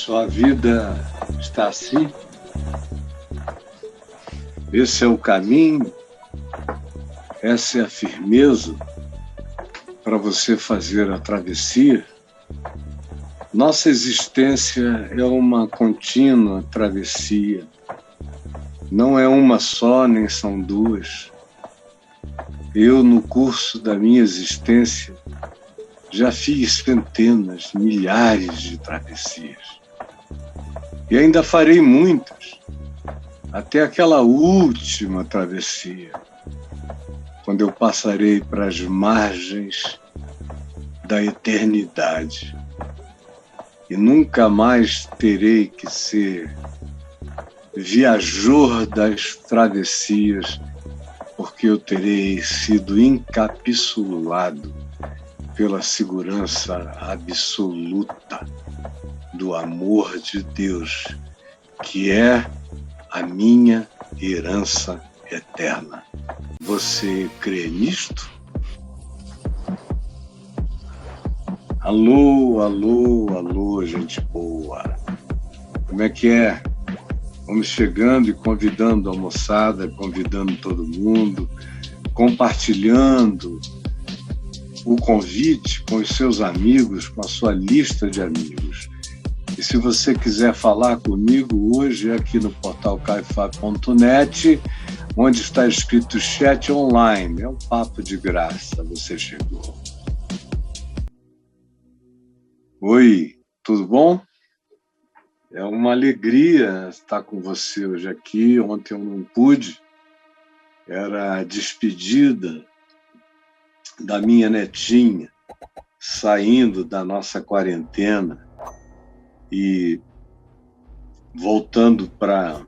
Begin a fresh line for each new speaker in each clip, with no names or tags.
Sua vida está assim? Esse é o caminho? Essa é a firmeza para você fazer a travessia? Nossa existência é uma contínua travessia. Não é uma só, nem são duas. Eu, no curso da minha existência, já fiz centenas, milhares de travessias. E ainda farei muitas, até aquela última travessia, quando eu passarei para as margens da eternidade. E nunca mais terei que ser viajor das travessias, porque eu terei sido encapsulado pela segurança absoluta do amor de Deus, que é a minha herança eterna. Você crê nisto? Alô, alô, alô, gente boa. Como é que é? Vamos chegando e convidando a moçada, convidando todo mundo, compartilhando o convite com os seus amigos, com a sua lista de amigos. E se você quiser falar comigo hoje, aqui no portal caifá.net, onde está escrito chat online, é um papo de graça, você chegou. Oi, tudo bom? É uma alegria estar com você hoje aqui. Ontem eu não pude, era a despedida da minha netinha, saindo da nossa quarentena e voltando para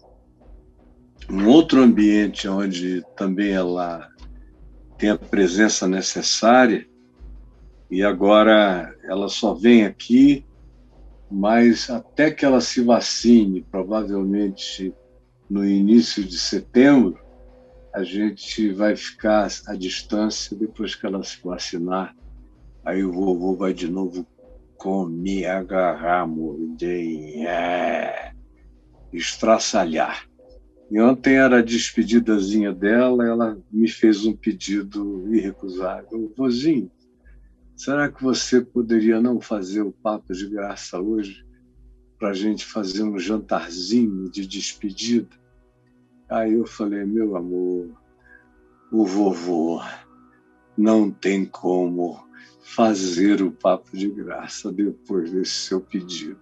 um outro ambiente onde também ela tem a presença necessária. E agora ela só vem aqui, mas até que ela se vacine, provavelmente no início de setembro, a gente vai ficar à distância. Depois que ela se vacinar, aí o vovô vai de novo comer, agarrar, morder, estraçalhar. E ontem era a despedidazinha dela, ela me fez um pedido irrecusável. Vozinho, será que você poderia não fazer o papo de graça hoje para a gente fazer um jantarzinho de despedida? Aí eu falei, meu amor, o vovô não tem como fazer o papo de graça depois desse seu pedido.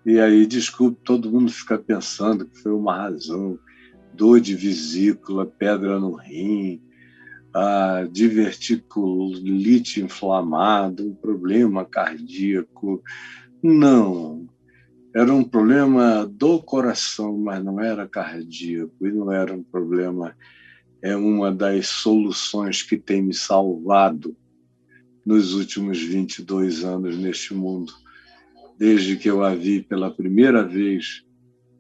E aí, desculpe, todo mundo fica pensando que foi uma razão, dor de vesícula, pedra no rim, diverticulite inflamada, um problema cardíaco. Não, era um problema do coração, mas não era cardíaco, e não era um problema, é uma das soluções que tem me salvado nos últimos 22 anos neste mundo. Desde que eu a vi pela primeira vez,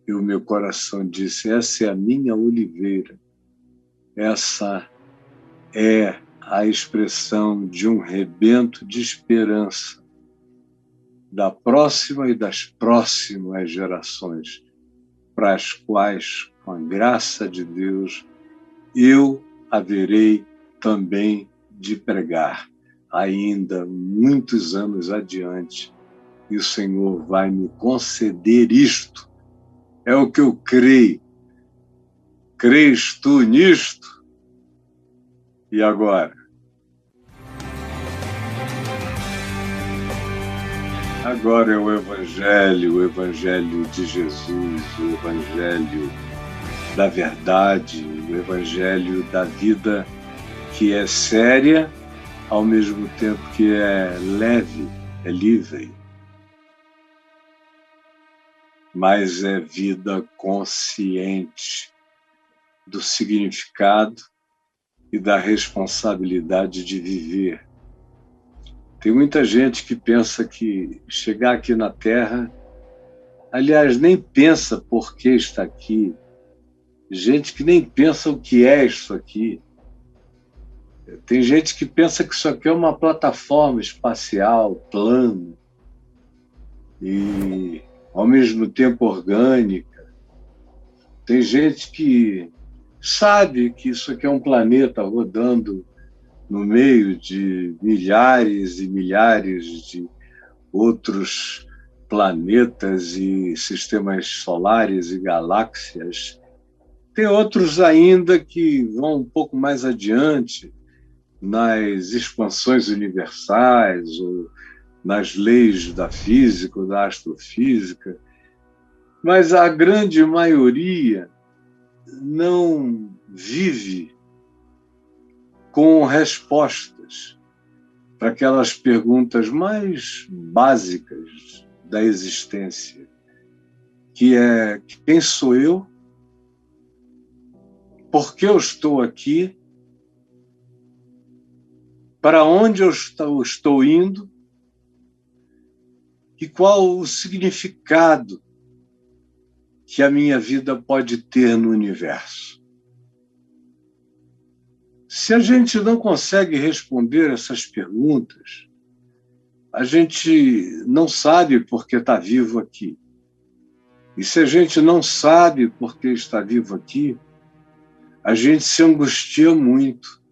e o meu coração disse, essa é a minha oliveira, essa é a expressão de um rebento de esperança da próxima e das próximas gerações, para as quais, com a graça de Deus, eu haverei também de pregar, ainda muitos anos adiante, e o Senhor vai me conceder isto. É o que eu creio. Crês tu nisto? E agora? Agora é o Evangelho de Jesus, o Evangelho da verdade, o Evangelho da vida que é séria, ao mesmo tempo que é leve, é livre, mas é vida consciente do significado e da responsabilidade de viver. Tem muita gente que pensa que chegar aqui na Terra, aliás, nem pensa por que está aqui, gente que nem pensa o que é isso aqui. Tem gente que pensa que isso aqui é uma plataforma espacial, plano, e ao mesmo tempo orgânica. Tem gente que sabe que isso aqui é um planeta rodando no meio de milhares e milhares de outros planetas e sistemas solares e galáxias. Tem outros ainda que vão um pouco mais adiante nas expansões universais ou nas leis da física ou da astrofísica, mas a grande maioria não vive com respostas para aquelas perguntas mais básicas da existência, que é: quem sou eu? Por que eu estou aqui? Para onde eu estou indo? E qual o significado que a minha vida pode ter no universo? Se a gente não consegue responder essas perguntas, a gente não sabe por que está vivo aqui. E se a gente não sabe por que está vivo aqui, a gente se angustia muito.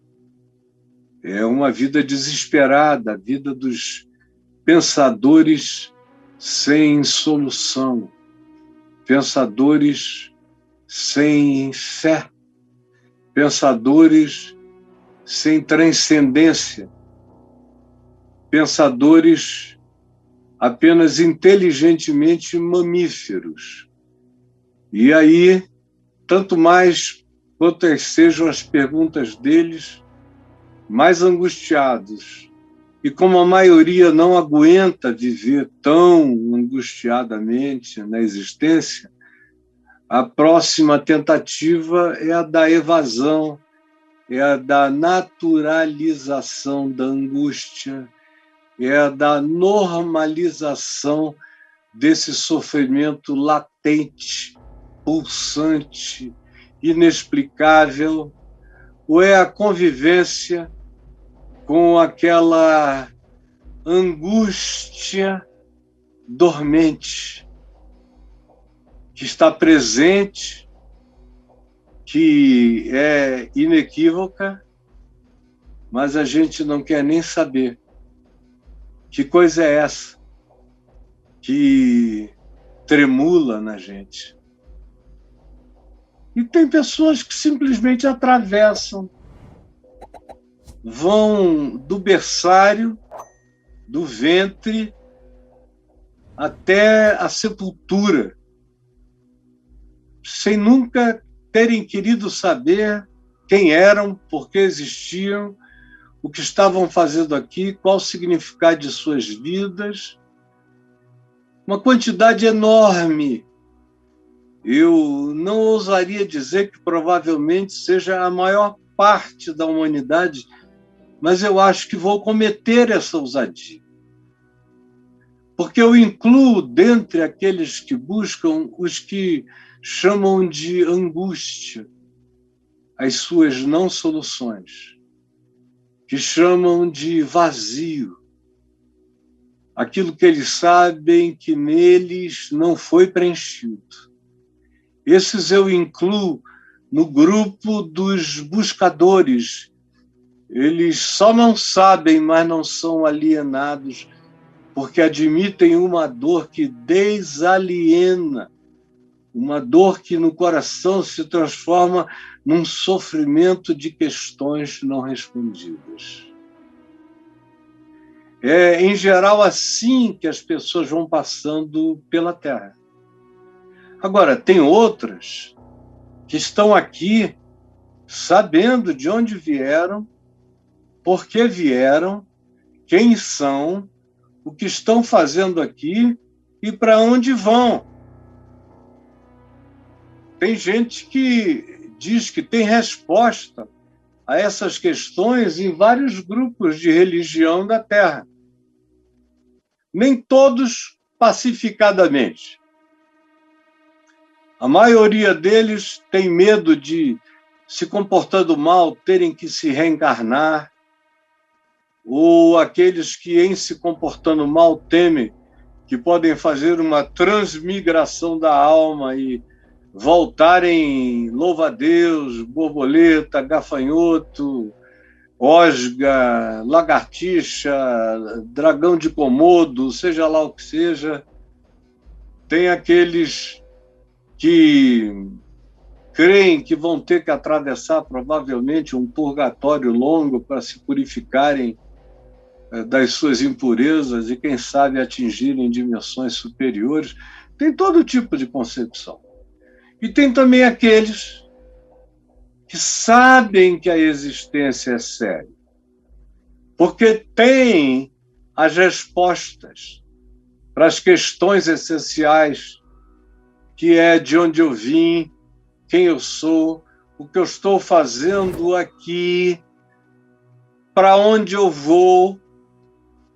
É uma vida desesperada, a vida dos pensadores sem solução, pensadores sem fé, pensadores sem transcendência, pensadores apenas inteligentemente mamíferos. E aí, tanto mais quantas sejam as perguntas deles, mais angustiados. E como a maioria não aguenta viver tão angustiadamente na existência, a próxima tentativa é a da evasão, é a da naturalização da angústia, é a da normalização desse sofrimento latente, pulsante, inexplicável, ou é a convivência com aquela angústia dormente, que está presente, que é inequívoca, mas a gente não quer nem saber. Que coisa é essa que tremula na gente? E tem pessoas que simplesmente atravessam, vão do berçário, do ventre, até a sepultura, sem nunca terem querido saber quem eram, por que existiam, o que estavam fazendo aqui, qual o significado de suas vidas. Uma quantidade enorme. Eu não ousaria dizer que provavelmente seja a maior parte da humanidade, mas eu acho que vou cometer essa ousadia. Porque eu incluo dentre aqueles que buscam os que chamam de angústia as suas não soluções, que chamam de vazio aquilo que eles sabem que neles não foi preenchido. Esses eu incluo no grupo dos buscadores. Eles só não sabem, mas não são alienados, porque admitem uma dor que desaliena, uma dor que no coração se transforma num sofrimento de questões não respondidas. É, em geral, assim que as pessoas vão passando pela Terra. Agora, tem outras que estão aqui sabendo de onde vieram, por que vieram, quem são, o que estão fazendo aqui e para onde vão. Tem gente que diz que tem resposta a essas questões em vários grupos de religião da Terra. Nem todos pacificadamente. A maioria deles tem medo de, se comportando mal, terem que se reencarnar, ou aqueles que, em se comportando mal, temem que podem fazer uma transmigração da alma e voltarem louva-a-Deus, borboleta, gafanhoto, osga, lagartixa, dragão de Komodo, seja lá o que seja. Tem aqueles que creem que vão ter que atravessar provavelmente um purgatório longo para se purificarem das suas impurezas e, quem sabe, atingirem dimensões superiores. Tem todo tipo de concepção. E tem também aqueles que sabem que a existência é séria, porque têm as respostas para as questões essenciais, que é de onde eu vim, quem eu sou, o que eu estou fazendo aqui, para onde eu vou.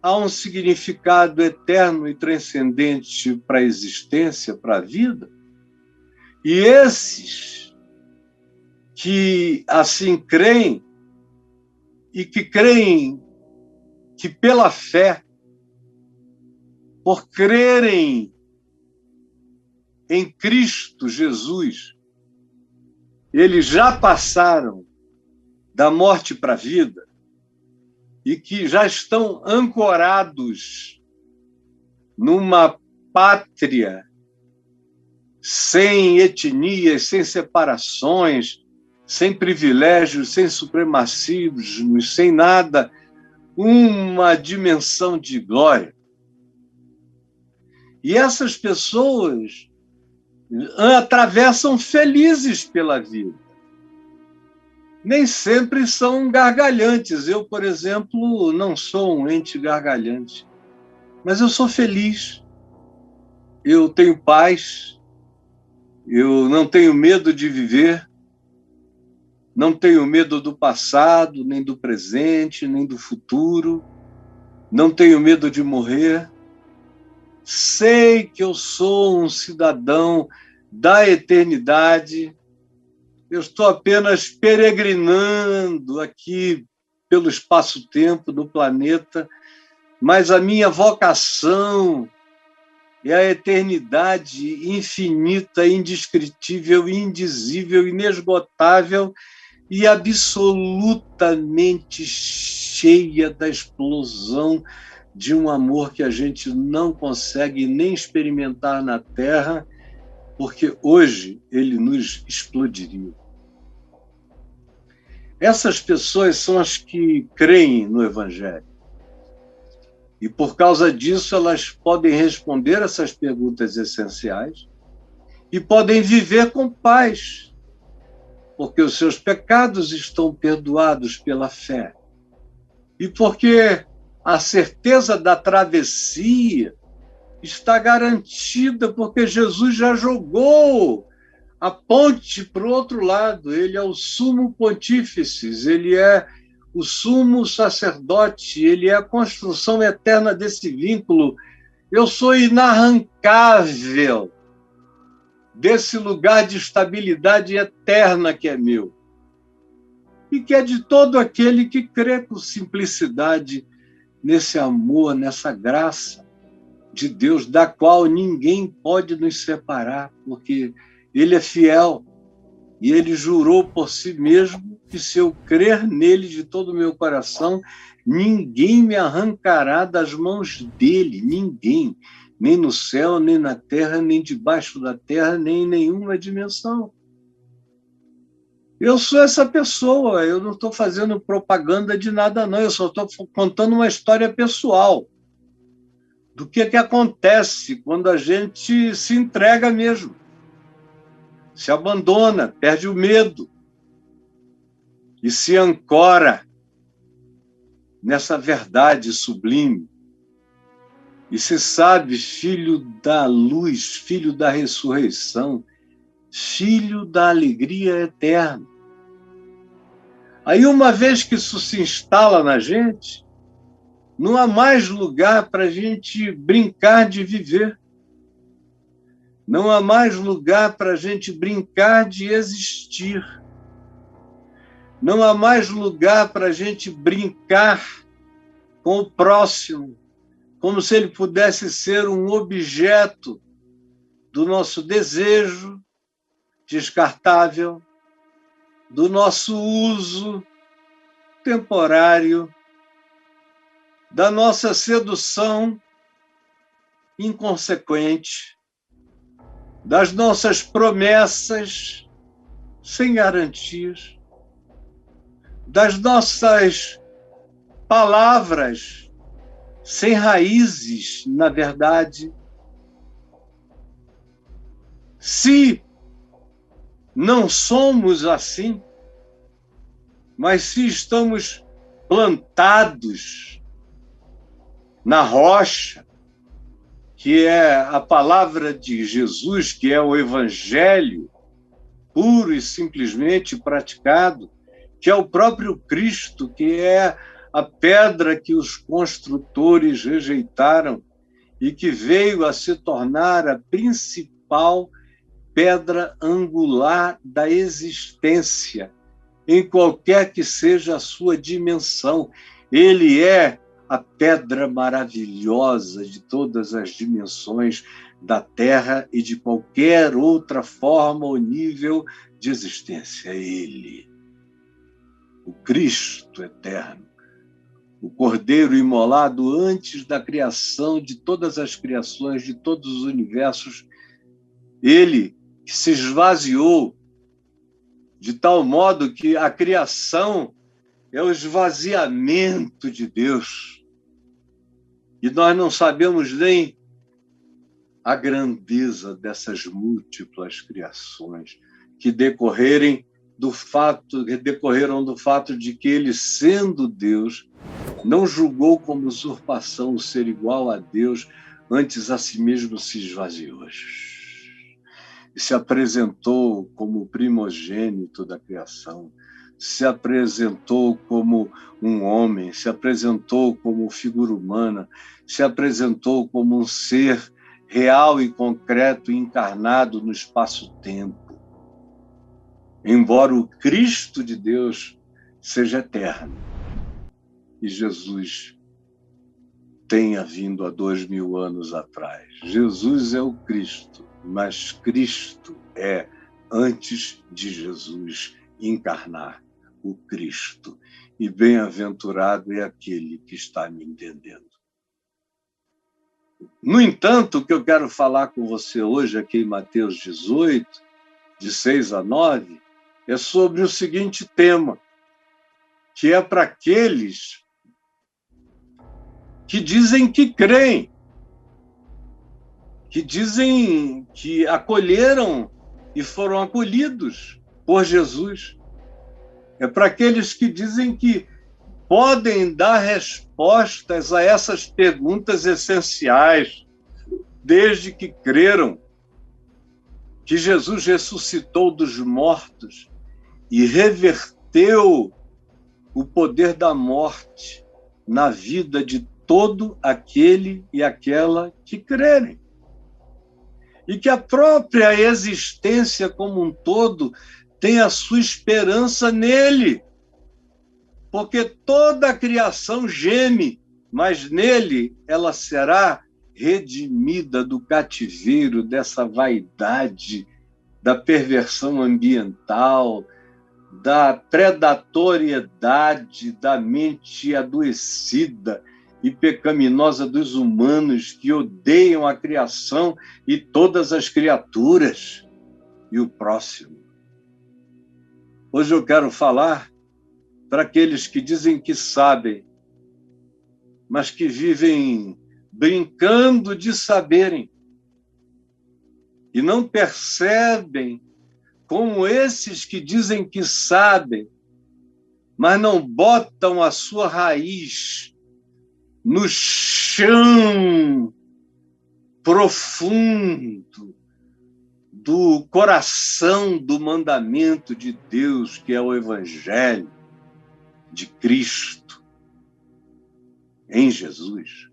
Há um significado eterno e transcendente para a existência, para a vida. E esses que assim creem, e que creem que pela fé, por crerem em Cristo Jesus, eles já passaram da morte para a vida, e que já estão ancorados numa pátria sem etnias, sem separações, sem privilégios, sem supremacismos, sem nada, uma dimensão de glória. E essas pessoas atravessam felizes pela vida. Nem sempre são gargalhantes. Eu, por exemplo, não sou um ente gargalhante, mas eu sou feliz. Eu tenho paz, eu não tenho medo de viver, não tenho medo do passado, nem do presente, nem do futuro, não tenho medo de morrer. Sei que eu sou um cidadão da eternidade. Eu estou apenas peregrinando aqui pelo espaço-tempo do planeta, mas a minha vocação é a eternidade infinita, indescritível, indizível, inesgotável e absolutamente cheia da explosão de um amor que a gente não consegue nem experimentar na Terra, porque hoje ele nos explodiria. Essas pessoas são as que creem no Evangelho. E, por causa disso, elas podem responder essas perguntas essenciais e podem viver com paz, porque os seus pecados estão perdoados pela fé. E porque a certeza da travessia está garantida, porque Jesus já jogou a ponte para o outro lado. Ele é o sumo pontífice, ele é o sumo sacerdote, ele é a construção eterna desse vínculo. Eu sou inarrancável desse lugar de estabilidade eterna que é meu e que é de todo aquele que crê com simplicidade nesse amor, nessa graça de Deus, da qual ninguém pode nos separar, porque ele é fiel e ele jurou por si mesmo que, se eu crer nele de todo o meu coração, ninguém me arrancará das mãos dele, ninguém, nem no céu, nem na terra, nem debaixo da terra, nem em nenhuma dimensão. Eu sou essa pessoa, eu não estou fazendo propaganda de nada, não, eu só estou contando uma história pessoal do que acontece quando a gente se entrega mesmo, se abandona, perde o medo e se ancora nessa verdade sublime e se sabe filho da luz, filho da ressurreição, filho da alegria eterna. Aí, uma vez que isso se instala na gente, não há mais lugar para a gente brincar de viver. Não há mais lugar para a gente brincar de existir. Não há mais lugar para a gente brincar com o próximo, como se ele pudesse ser um objeto do nosso desejo descartável, do nosso uso temporário, da nossa sedução inconsequente, das nossas promessas sem garantias, das nossas palavras sem raízes, na verdade. Se não somos assim, mas se estamos plantados na rocha, que é a palavra de Jesus, que é o Evangelho, puro e simplesmente praticado, que é o próprio Cristo, que é a pedra que os construtores rejeitaram e que veio a se tornar a principal pedra angular da existência, em qualquer que seja a sua dimensão. Ele é a pedra maravilhosa de todas as dimensões da Terra e de qualquer outra forma ou nível de existência. Ele, o Cristo eterno, o Cordeiro imolado antes da criação de todas as criações, de todos os universos, ele que se esvaziou de tal modo que a criação é o esvaziamento de Deus. E nós não sabemos nem a grandeza dessas múltiplas criações que decorreram do fato de que ele, sendo Deus, não julgou como usurpação o ser igual a Deus, antes a si mesmo se esvaziou. E se apresentou como primogênito da criação, se apresentou como um homem, se apresentou como figura humana, se apresentou como um ser real e concreto e encarnado no espaço-tempo. Embora o Cristo de Deus seja eterno e Jesus tenha vindo há 2000 anos atrás. Jesus é o Cristo, mas Cristo é, antes de Jesus encarnar, o Cristo. E bem-aventurado é aquele que está me entendendo. No entanto, o que eu quero falar com você hoje, aqui em Mateus 18, de 6 a 9, é sobre o seguinte tema, que é para aqueles que dizem que creem, que dizem que acolheram e foram acolhidos por Jesus. É para aqueles que dizem que podem dar respostas a essas perguntas essenciais, desde que creram que Jesus ressuscitou dos mortos e reverteu o poder da morte na vida de todo aquele e aquela que crerem. E que a própria existência como um todo tem a sua esperança nele. Porque toda a criação geme, mas nele ela será redimida do cativeiro, dessa vaidade, da perversão ambiental, da predatoriedade, da mente adoecida e pecaminosa dos humanos que odeiam a criação e todas as criaturas e o próximo. Hoje eu quero falar para aqueles que dizem que sabem, mas que vivem brincando de saberem e não percebem como esses que dizem que sabem, mas não botam a sua raiz no chão profundo do coração do mandamento de Deus, que é o Evangelho de Cristo em Jesus.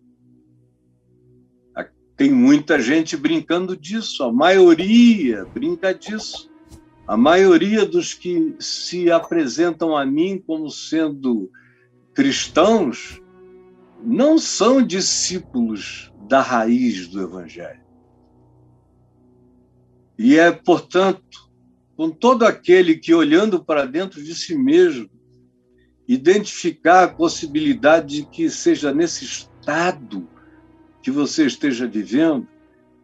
Tem muita gente brincando disso, a maioria brinca disso. A maioria dos que se apresentam a mim como sendo cristãos não são discípulos da raiz do Evangelho. E é, portanto, com todo aquele que, olhando para dentro de si mesmo, identificar a possibilidade de que seja nesse estado que você esteja vivendo,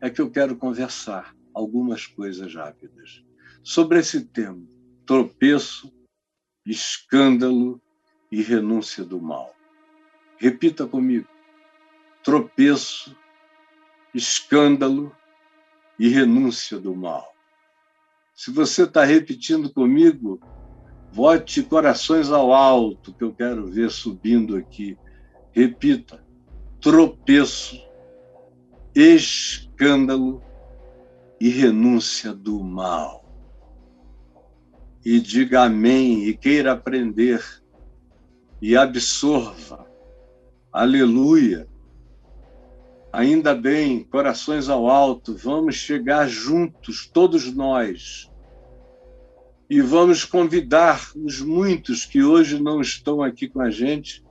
é que eu quero conversar algumas coisas rápidas sobre esse tema: tropeço, escândalo e renúncia do mal. Repita comigo: tropeço, escândalo e renúncia do mal. Se você está repetindo comigo, vote corações ao alto, que eu quero ver subindo aqui. Repita: tropeço, escândalo e renúncia do mal. E diga amém e queira aprender e absorva. Aleluia. Ainda bem, corações ao alto, vamos chegar juntos, todos nós, e vamos convidar os muitos que hoje não estão aqui com a gente.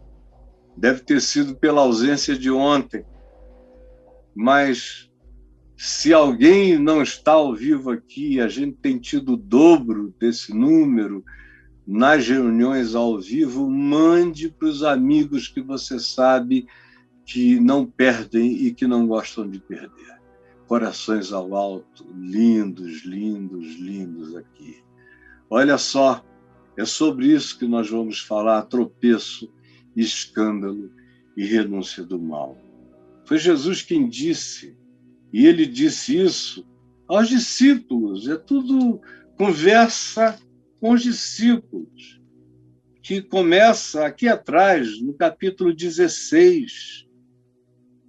Deve ter sido pela ausência de ontem, mas se alguém não está ao vivo aqui, a gente tem tido o dobro desse número nas reuniões ao vivo, mande para os amigos que você sabe que não perdem e que não gostam de perder. Corações ao alto, lindos, lindos, lindos aqui. Olha só, é sobre isso que nós vamos falar: tropeço, escândalo e renúncia do mal. Foi Jesus quem disse, e ele disse isso aos discípulos. É tudo conversa com os discípulos, que começa aqui atrás, no capítulo 16.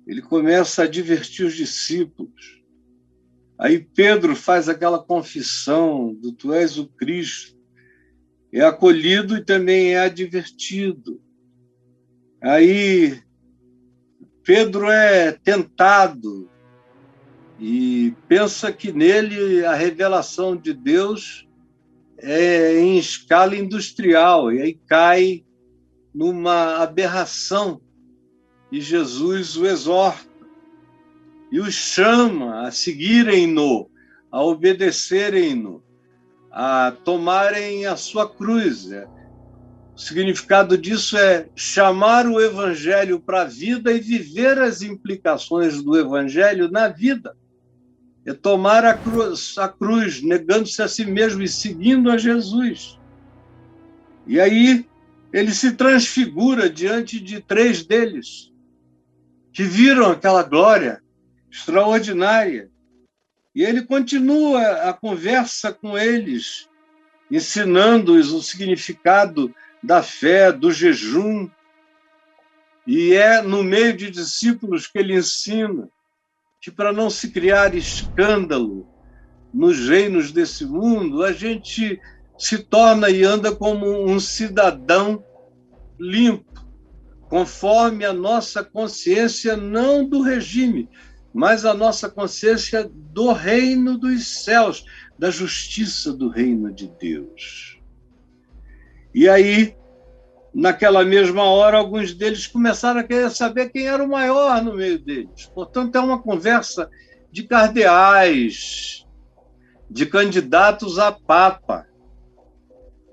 Ele começa a advertir os discípulos. Aí Pedro faz aquela confissão do tu és o Cristo. É acolhido e também é advertido. Aí Pedro é tentado e pensa que nele a revelação de Deus é em escala industrial, e aí cai numa aberração. E Jesus o exorta e os chama a seguirem-no, a obedecerem-no, a tomarem a sua cruz. O significado disso é chamar o Evangelho para a vida e viver as implicações do Evangelho na vida. É tomar a cruz, negando-se a si mesmo e seguindo a Jesus. E aí ele se transfigura diante de 3 deles, que viram aquela glória extraordinária. E ele continua a conversa com eles, ensinando-os o significado da fé, do jejum. E é no meio de discípulos que ele ensina que, para não se criar escândalo nos reinos desse mundo, a gente se torna e anda como um cidadão limpo, conforme a nossa consciência, não do regime, mas a nossa consciência do reino dos céus, da justiça do reino de Deus. E aí, naquela mesma hora, alguns deles começaram a querer saber quem era o maior no meio deles. Portanto, é uma conversa de cardeais, de candidatos a papa.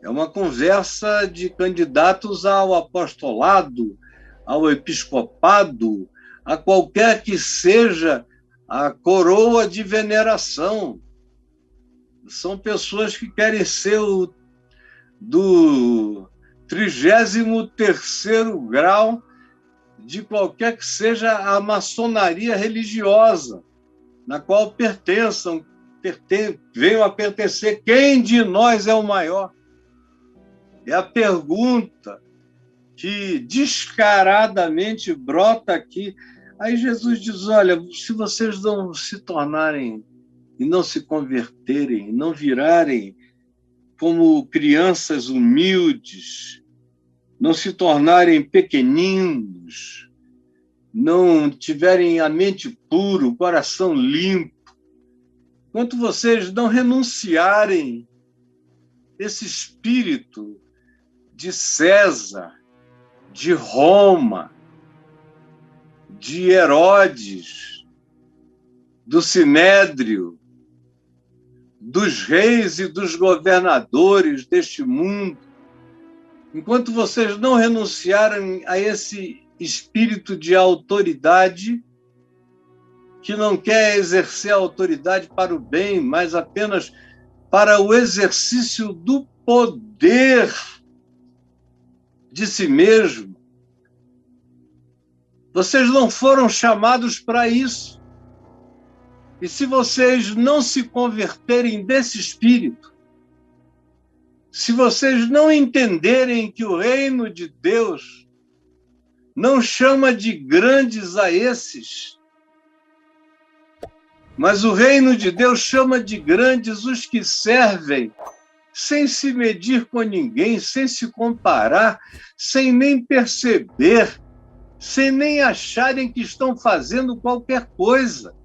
É uma conversa de candidatos ao apostolado, ao episcopado, a qualquer que seja a coroa de veneração. São pessoas que querem ser do 33º grau de qualquer que seja a maçonaria religiosa, na qual venham a pertencer. Quem de nós é o maior? É a pergunta que descaradamente brota aqui. Aí Jesus diz: olha, se vocês não se tornarem e não se converterem, não virarem como crianças humildes, não se tornarem pequeninos, não tiverem a mente pura, o coração limpo, enquanto vocês não renunciarem esse espírito de César, de Roma, de Herodes, do Sinédrio, dos reis e dos governadores deste mundo, enquanto vocês não renunciarem a esse espírito de autoridade, que não quer exercer a autoridade para o bem, mas apenas para o exercício do poder de si mesmo, vocês não foram chamados para isso. E se vocês não se converterem desse espírito, se vocês não entenderem que o reino de Deus não chama de grandes a esses, mas o reino de Deus chama de grandes os que servem sem se medir com ninguém, sem se comparar, sem nem perceber, sem nem acharem que estão fazendo qualquer coisa,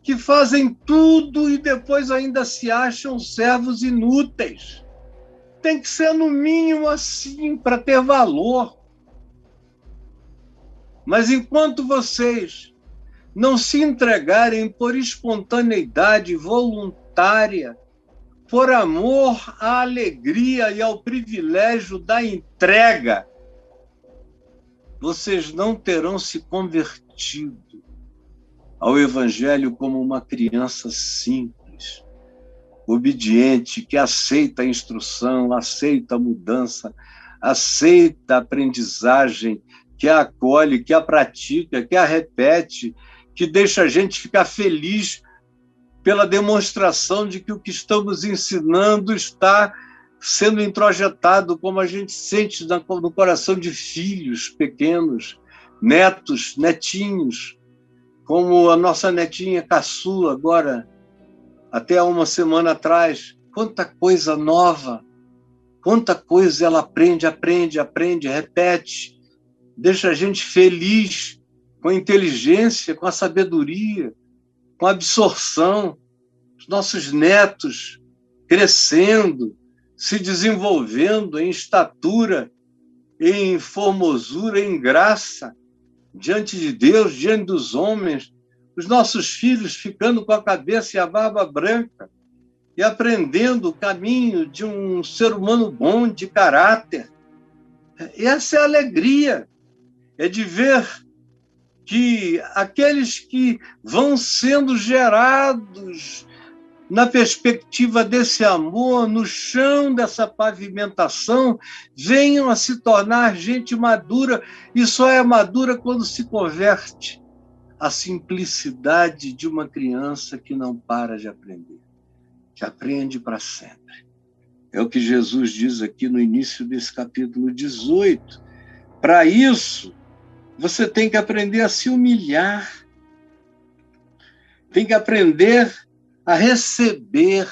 que fazem tudo e depois ainda se acham servos inúteis. Tem que ser, no mínimo, assim, para ter valor. Mas enquanto vocês não se entregarem por espontaneidade voluntária, por amor à alegria e ao privilégio da entrega, vocês não terão se convertido ao Evangelho como uma criança simples, obediente, que aceita a instrução, aceita a mudança, aceita a aprendizagem, que a acolhe, que a pratica, que a repete, que deixa a gente ficar feliz pela demonstração de que o que estamos ensinando está sendo introjetado, como a gente sente no coração de filhos pequenos, netos, netinhos, como a nossa netinha caçula agora, até uma semana atrás. Quanta coisa nova, quanta coisa ela aprende, repete, deixa a gente feliz com a inteligência, com a sabedoria, com a absorção. Os nossos netos crescendo, se desenvolvendo em estatura, em formosura, em graça, diante de Deus, diante dos homens, os nossos filhos ficando com a cabeça e a barba branca e aprendendo o caminho de um ser humano bom, de caráter. Essa é a alegria, é de ver que aqueles que vão sendo gerados na perspectiva desse amor, no chão dessa pavimentação, venham a se tornar gente madura, e só é madura quando se converte à simplicidade de uma criança que não para de aprender, que aprende para sempre. É o que Jesus diz aqui no início desse capítulo 18. Para isso, você tem que aprender a se humilhar, tem que aprender a receber,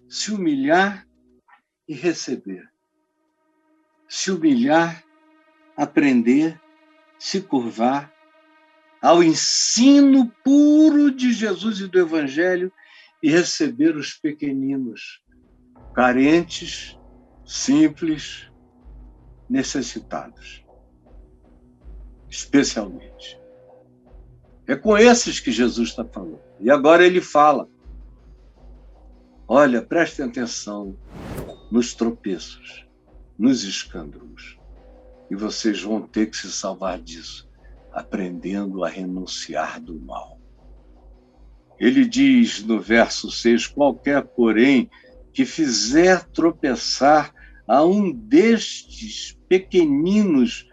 se humilhar e receber. Se humilhar, aprender, se curvar ao ensino puro de Jesus e do Evangelho e receber os pequeninos, carentes, simples, necessitados, especialmente. É com esses que Jesus está falando. E agora ele fala: olha, prestem atenção nos tropeços, nos escândalos, e vocês vão ter que se salvar disso, aprendendo a renunciar do mal. Ele diz no verso 6, qualquer, porém, que fizer tropeçar a um destes pequeninos,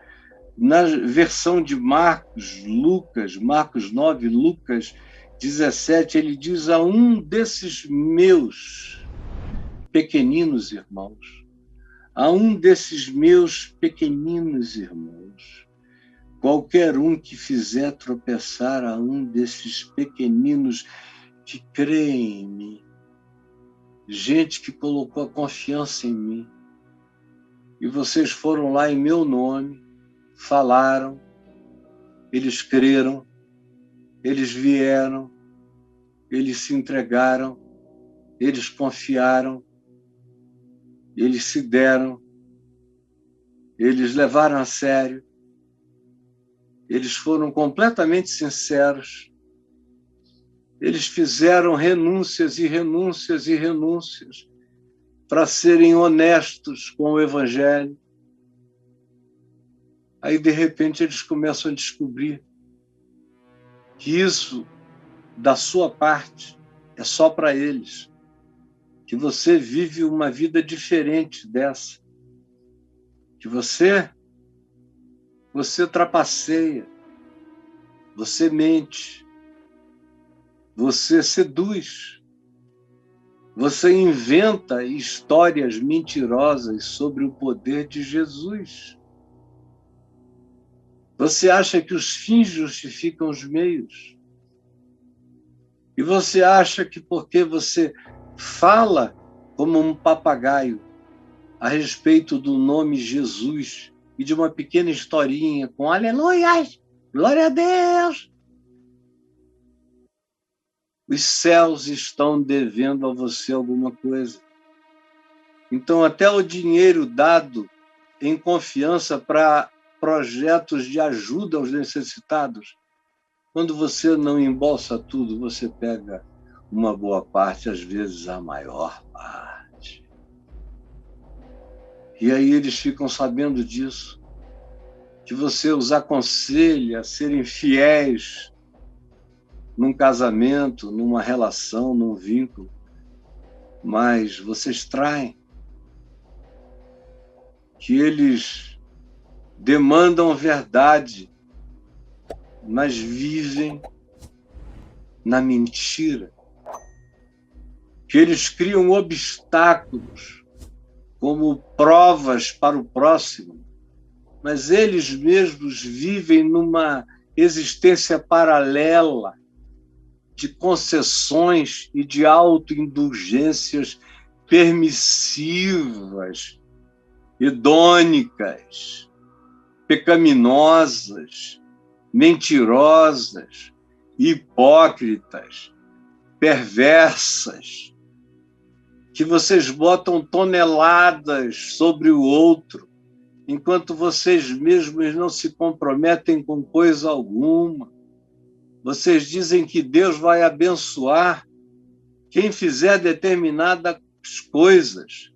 na versão de Marcos 9, Lucas 17, ele diz: a um desses meus pequeninos irmãos, a um desses meus pequeninos irmãos, qualquer um que fizer tropeçar a um desses pequeninos que creem em mim, gente que colocou a confiança em mim, e vocês foram lá em meu nome, falaram, eles creram, eles vieram, eles se entregaram, eles confiaram, eles se deram, eles levaram a sério, Eles foram completamente sinceros. Eles fizeram renúncias e renúncias e renúncias para serem honestos com o Evangelho. Aí, de repente, eles começam a descobrir que isso, da sua parte, é só para eles. Que você vive uma vida diferente dessa. Que você trapaceia, você mente, você seduz, você inventa histórias mentirosas sobre o poder de Jesus. Você acha que os fins justificam os meios. E você acha que porque você fala como um papagaio a respeito do nome Jesus e de uma pequena historinha com aleluias, glória a Deus, os céus estão devendo a você alguma coisa. Então, até o dinheiro dado em confiança para projetos de ajuda aos necessitados, quando você não embolsa tudo, você pega uma boa parte, às vezes a maior parte. E aí eles ficam sabendo disso, que você os aconselha a serem fiéis num casamento, numa relação, num vínculo, mas vocês traem, que eles demandam verdade, mas vivem na mentira, que eles criam obstáculos como provas para o próximo, mas eles mesmos vivem numa existência paralela de concessões e de autoindulgências permissivas, hedônicas, pecaminosas, mentirosas, hipócritas, perversas, que vocês botam toneladas sobre o outro, enquanto vocês mesmos não se comprometem com coisa alguma. Vocês dizem que Deus vai abençoar quem fizer determinadas coisas,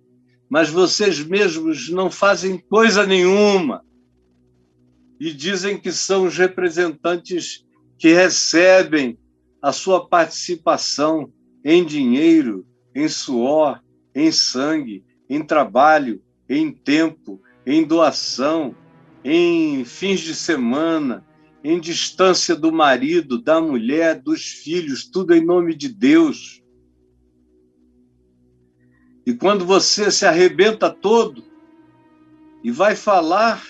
mas vocês mesmos não fazem coisa nenhuma e dizem que são os representantes que recebem a sua participação em dinheiro, em suor, em sangue, em trabalho, em tempo, em doação, em fins de semana, em distância do marido, da mulher, dos filhos, tudo em nome de Deus. E quando você se arrebenta todo e vai falar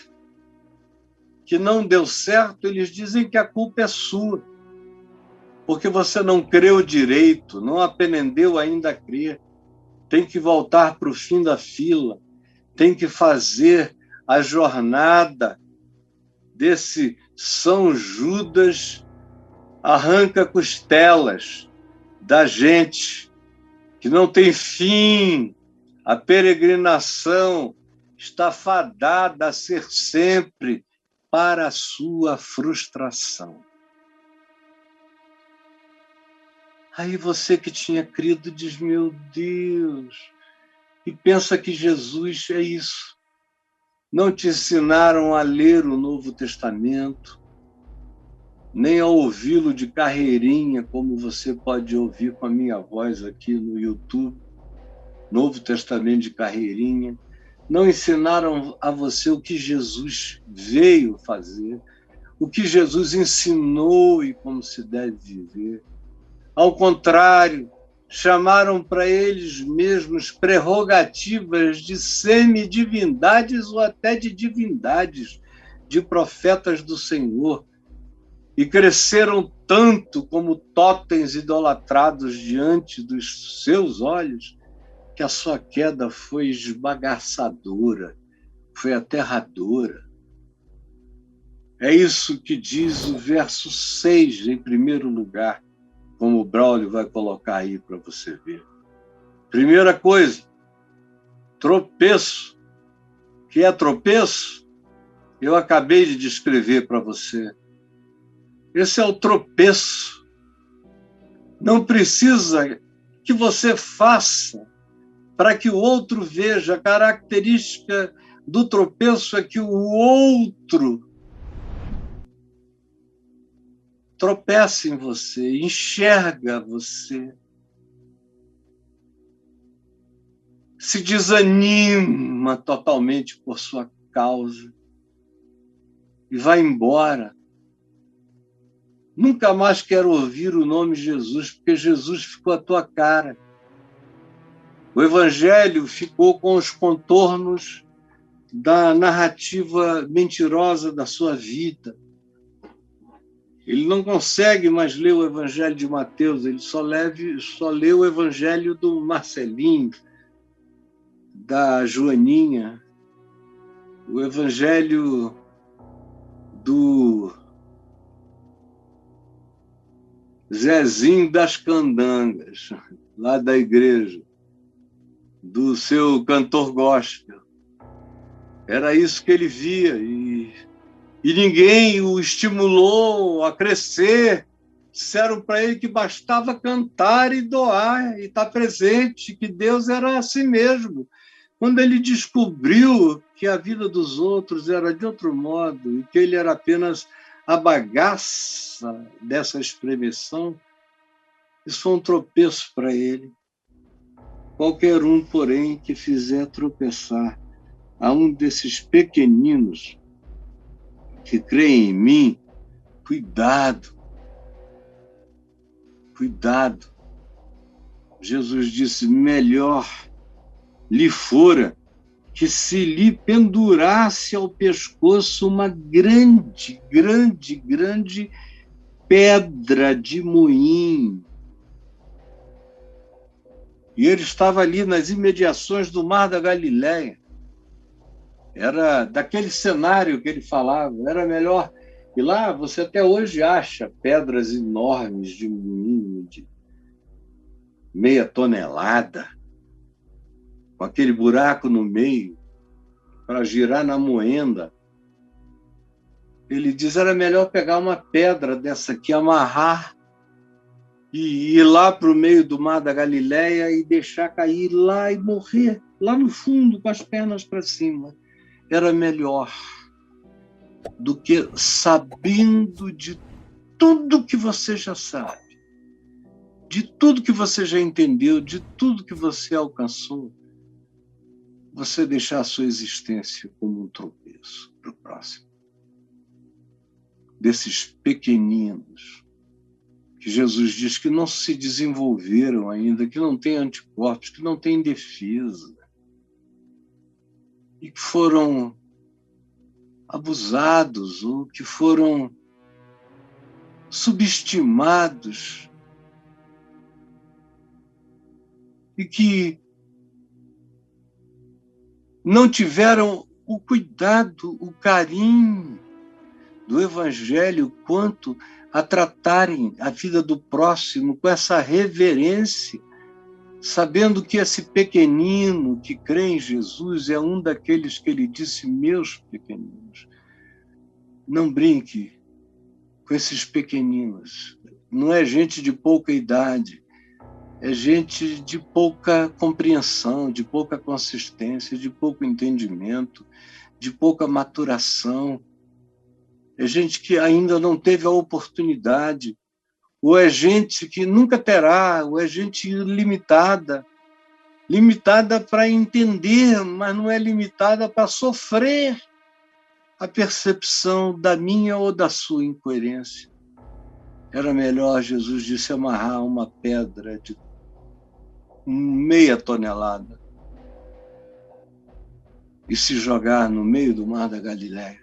que não deu certo, eles dizem que a culpa é sua, porque você não creu direito, não aprendeu ainda a crer, tem que voltar para o fim da fila, tem que fazer a jornada desse São Judas arranca-costelas da gente, que não tem fim. A peregrinação está fadada a ser sempre para a sua frustração. Aí você que tinha crido diz, meu Deus, e pensa que Jesus é isso. Não te ensinaram a ler o Novo Testamento, nem a ouvi-lo de carreirinha, como você pode ouvir com a minha voz aqui no YouTube, Novo Testamento de carreirinha. Não ensinaram a você o que Jesus veio fazer, o que Jesus ensinou e como se deve viver. Ao contrário, chamaram para eles mesmos prerrogativas de semidivindades ou até de divindades, de profetas do Senhor, e cresceram tanto como totens idolatrados diante dos seus olhos, que a sua queda foi esbagaçadora, foi aterradora. É isso que diz o verso 6, em primeiro lugar, como o Braulio vai colocar aí para você ver. Primeira coisa, tropeço. O que é tropeço? Eu acabei de descrever para você. Esse é o tropeço. Não precisa que você faça para que o outro veja. A característica do tropeço é que o outro tropeça em você, enxerga você, se desanima totalmente por sua causa e vai embora. Nunca mais quero ouvir o nome Jesus, porque Jesus ficou à tua cara. O Evangelho ficou com os contornos da narrativa mentirosa da sua vida. Ele não consegue mais ler o Evangelho de Mateus, ele só lê o Evangelho do Marcelinho, da Joaninha, o Evangelho do Zezinho das Candangas, lá da igreja, do seu cantor gospel. Era isso que ele via, e ninguém o estimulou a crescer. Disseram para ele que bastava cantar e doar, e estar presente, que Deus era assim mesmo. Quando ele descobriu que a vida dos outros era de outro modo, e que ele era apenas a bagaça dessa expressão, isso foi um tropeço para ele. Qualquer um, porém, que fizer tropeçar a um desses pequeninos que creem em mim, cuidado, cuidado. Jesus disse, melhor lhe fora que se lhe pendurasse ao pescoço uma grande, grande, grande pedra de moinho. E ele estava ali nas imediações do Mar da Galileia. Era daquele cenário que ele falava. Era melhor. E lá você até hoje acha pedras enormes de moinho, de meia tonelada, com aquele buraco no meio, para girar na moenda. Ele diz, era melhor pegar uma pedra dessa aqui, amarrar e ir lá para o meio do Mar da Galileia e deixar cair lá e morrer, lá no fundo, com as pernas para cima. Era melhor do que sabendo de tudo que você já sabe, de tudo que você já entendeu, de tudo que você alcançou, você deixar a sua existência como um tropeço para o próximo. Desses pequeninos que Jesus diz que não se desenvolveram ainda, que não têm anticorpos, que não têm defesa, e que foram abusados ou que foram subestimados e que não tiveram o cuidado, o carinho do Evangelho quanto a tratarem a vida do próximo com essa reverência, sabendo que esse pequenino que crê em Jesus é um daqueles que ele disse, meus pequeninos. Não brinque com esses pequeninos. Não é gente de pouca idade, é gente de pouca compreensão, de pouca consistência, de pouco entendimento, de pouca maturação. É gente que ainda não teve a oportunidade, ou é gente que nunca terá, ou é gente limitada para entender, mas não é limitada para sofrer a percepção da minha ou da sua incoerência. Era melhor, Jesus disse, amarrar uma pedra de meia tonelada e se jogar no meio do Mar da Galileia,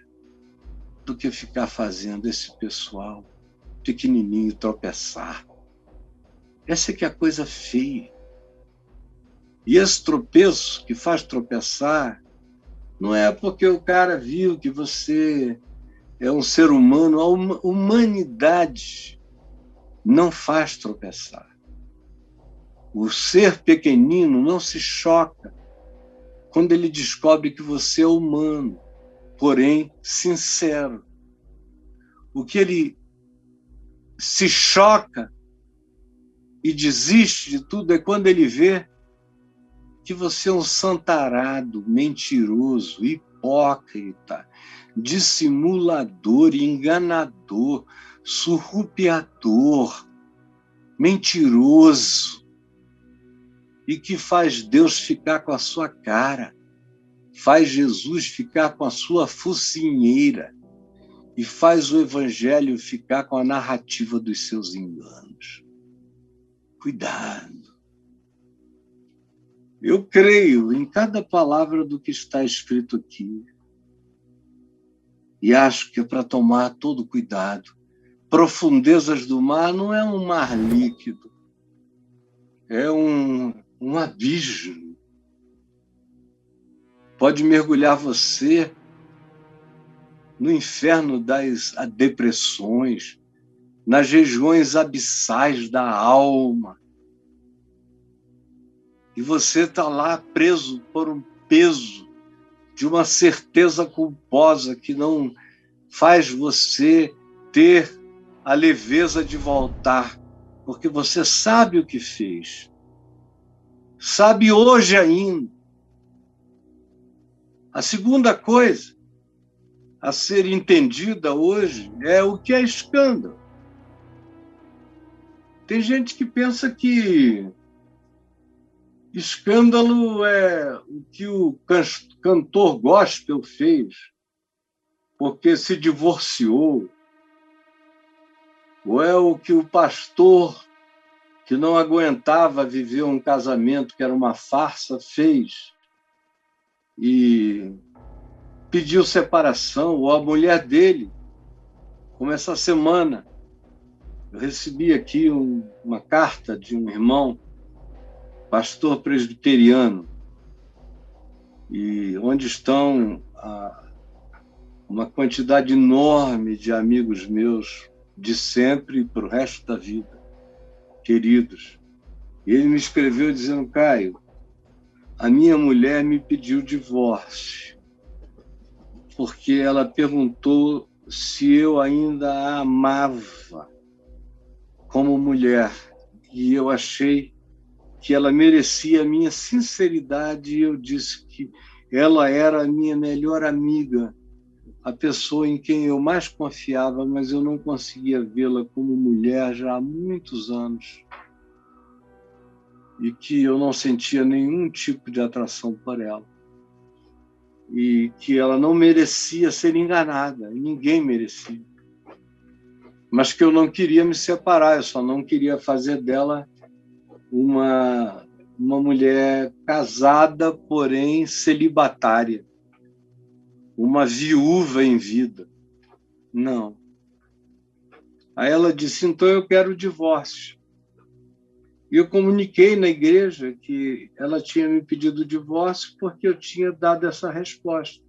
do que ficar fazendo esse pessoal pequenininho tropeçar. Essa é que é a coisa feia. E esse tropeço que faz tropeçar não é porque o cara viu que você é um ser humano. A humanidade não faz tropeçar. O ser pequenino não se choca quando ele descobre que você é humano, porém sincero. O que ele se choca e desiste de tudo é quando ele vê que você é um santarado, mentiroso, hipócrita, dissimulador, enganador, surrupiador, mentiroso, e que faz Deus ficar com a sua cara, faz Jesus ficar com a sua focinheira e faz o evangelho ficar com a narrativa dos seus enganos. Cuidado. Eu creio em cada palavra do que está escrito aqui e acho que é para tomar todo cuidado. Profundezas do mar não é um mar líquido, é um abismo. Pode mergulhar você no inferno das depressões, nas regiões abissais da alma. E você está lá preso por um peso de uma certeza culposa que não faz você ter a leveza de voltar, porque você sabe o que fez. Sabe hoje ainda. A segunda coisa a ser entendida hoje é o que é escândalo. Tem gente que pensa que escândalo é o que o cantor gospel fez, porque se divorciou, ou é o que o pastor, que não aguentava viver um casamento que era uma farsa, fez e pediu separação, ou a mulher dele, como essa semana. Eu recebi aqui uma carta de um irmão, pastor presbiteriano, e onde estão uma quantidade enorme de amigos meus de sempre para o resto da vida, queridos. E ele me escreveu dizendo: Caio, a minha mulher me pediu divórcio, porque ela perguntou se eu ainda a amava como mulher, e eu achei que ela merecia a minha sinceridade, e eu disse que ela era a minha melhor amiga, a pessoa em quem eu mais confiava, mas eu não conseguia vê-la como mulher já há muitos anos, e que eu não sentia nenhum tipo de atração por ela, e que ela não merecia ser enganada, ninguém merecia, mas que eu não queria me separar, eu só não queria fazer dela uma mulher casada, porém celibatária, uma viúva em vida. Não. Aí ela disse: então eu quero o divórcio. E eu comuniquei na igreja que ela tinha me pedido o divórcio porque eu tinha dado essa resposta.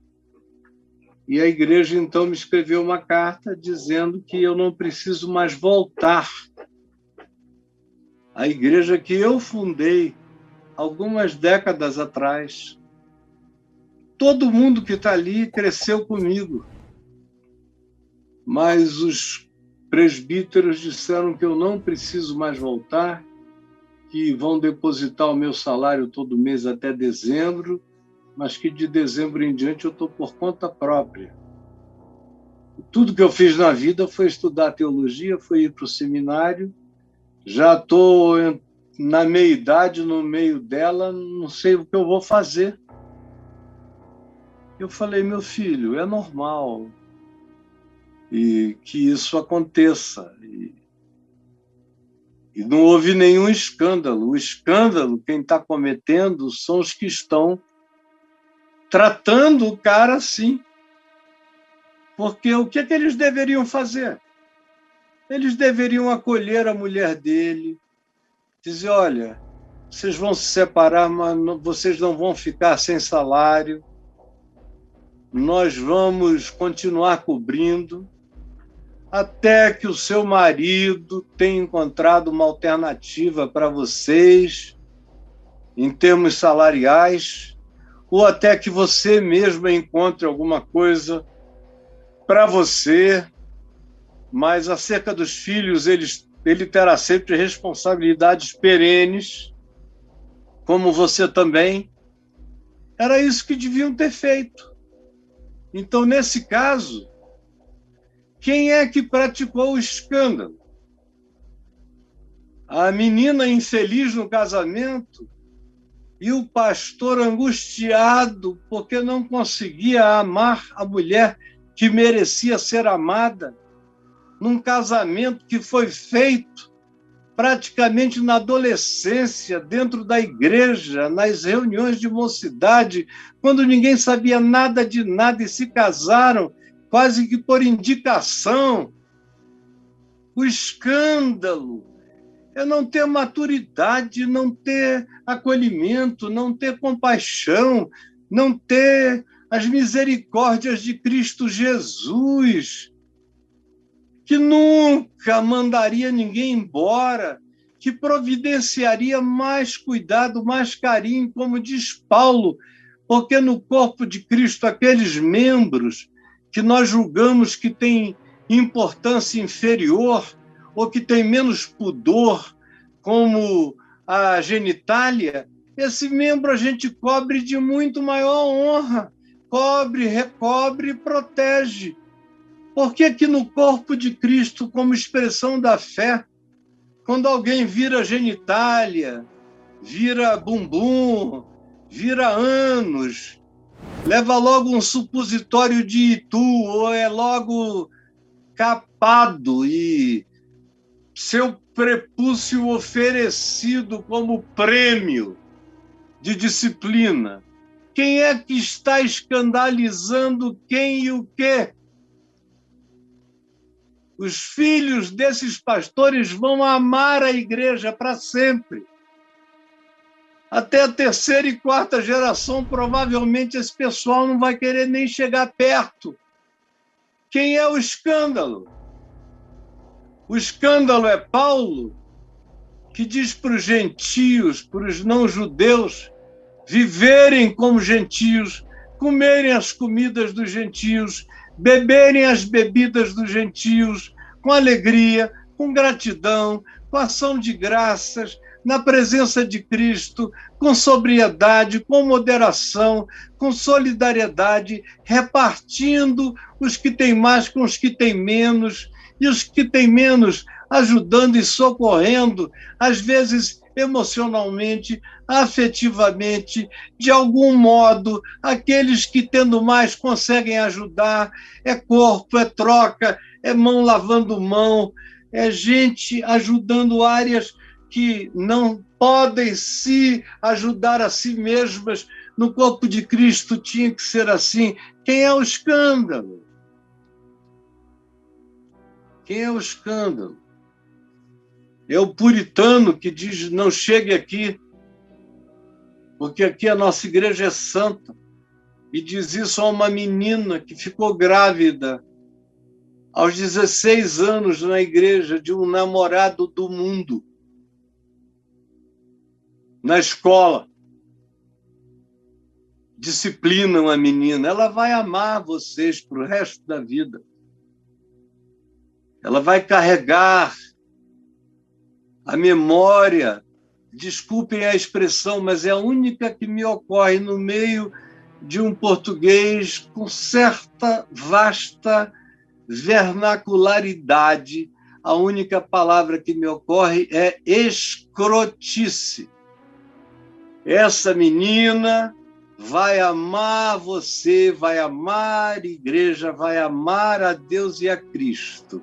E a igreja então me escreveu uma carta dizendo que eu não preciso mais voltar à igreja que eu fundei algumas décadas atrás. Todo mundo que está ali cresceu comigo, mas os presbíteros disseram que eu não preciso mais voltar, que vão depositar o meu salário todo mês até dezembro, mas que de dezembro em diante eu estou por conta própria. Tudo que eu fiz na vida foi estudar teologia, foi ir para o seminário, já estou na meia-idade, no meio dela, não sei o que eu vou fazer. Eu falei: meu filho, é normal e que isso aconteça. E não houve nenhum escândalo. O escândalo, quem está cometendo, são os que estão tratando o cara assim. Porque o que é que eles deveriam fazer? Eles deveriam acolher a mulher dele, dizer: olha, vocês vão se separar, mas vocês não vão ficar sem salário, nós vamos continuar cobrindo até que o seu marido tenha encontrado uma alternativa para vocês em termos salariais, ou até que você mesma encontre alguma coisa para você, mas acerca dos filhos, ele terá sempre responsabilidades perenes, como você também. Era isso que deviam ter feito. Então, nesse caso, quem é que praticou o escândalo? A menina infeliz no casamento e o pastor angustiado porque não conseguia amar a mulher que merecia ser amada num casamento que foi feito praticamente na adolescência, dentro da igreja, nas reuniões de mocidade, quando ninguém sabia nada de nada e se casaram quase que por indicação. O escândalo é não ter maturidade, não ter acolhimento, não ter compaixão, não ter as misericórdias de Cristo Jesus, que nunca mandaria ninguém embora, que providenciaria mais cuidado, mais carinho, como diz Paulo, porque no corpo de Cristo, aqueles membros que nós julgamos que têm importância inferior ou que têm menos pudor, como a genitália, esse membro a gente cobre de muito maior honra, cobre, recobre e protege. Por que que no corpo de Cristo, como expressão da fé, quando alguém vira genitália, vira bumbum, vira ânus, leva logo um supositório de Itu, ou é logo capado e seu prepúcio oferecido como prêmio de disciplina? Quem é que está escandalizando quem e o quê? Os filhos desses pastores vão amar a igreja para sempre. Até a terceira e quarta geração, provavelmente esse pessoal não vai querer nem chegar perto. Quem é o escândalo? O escândalo é Paulo, que diz para os gentios, para os não-judeus, viverem como gentios, comerem as comidas dos gentios, beberem as bebidas dos gentios, com alegria, com gratidão, com ação de graças, na presença de Cristo, com sobriedade, com moderação, com solidariedade, repartindo os que têm mais com os que têm menos, e os que têm menos ajudando e socorrendo, às vezes emocionalmente, afetivamente, de algum modo, aqueles que tendo mais conseguem ajudar. É corpo, é troca, é mão lavando mão, é gente ajudando áreas que não podem se ajudar a si mesmas. No corpo de Cristo tinha que ser assim. Quem é o escândalo? Quem é o escândalo? É o puritano que diz, não chegue aqui, porque aqui a nossa igreja é santa. E diz isso a uma menina que ficou grávida aos 16 anos na igreja de um namorado do mundo, na escola. Disciplinam a menina, ela vai amar vocês para o resto da vida. Ela vai carregar a memória, desculpem a expressão, mas é a única que me ocorre no meio de um português com certa vasta vernacularidade. A única palavra que me ocorre é escrotice. Essa menina vai amar você, vai amar a igreja, vai amar a Deus e a Cristo.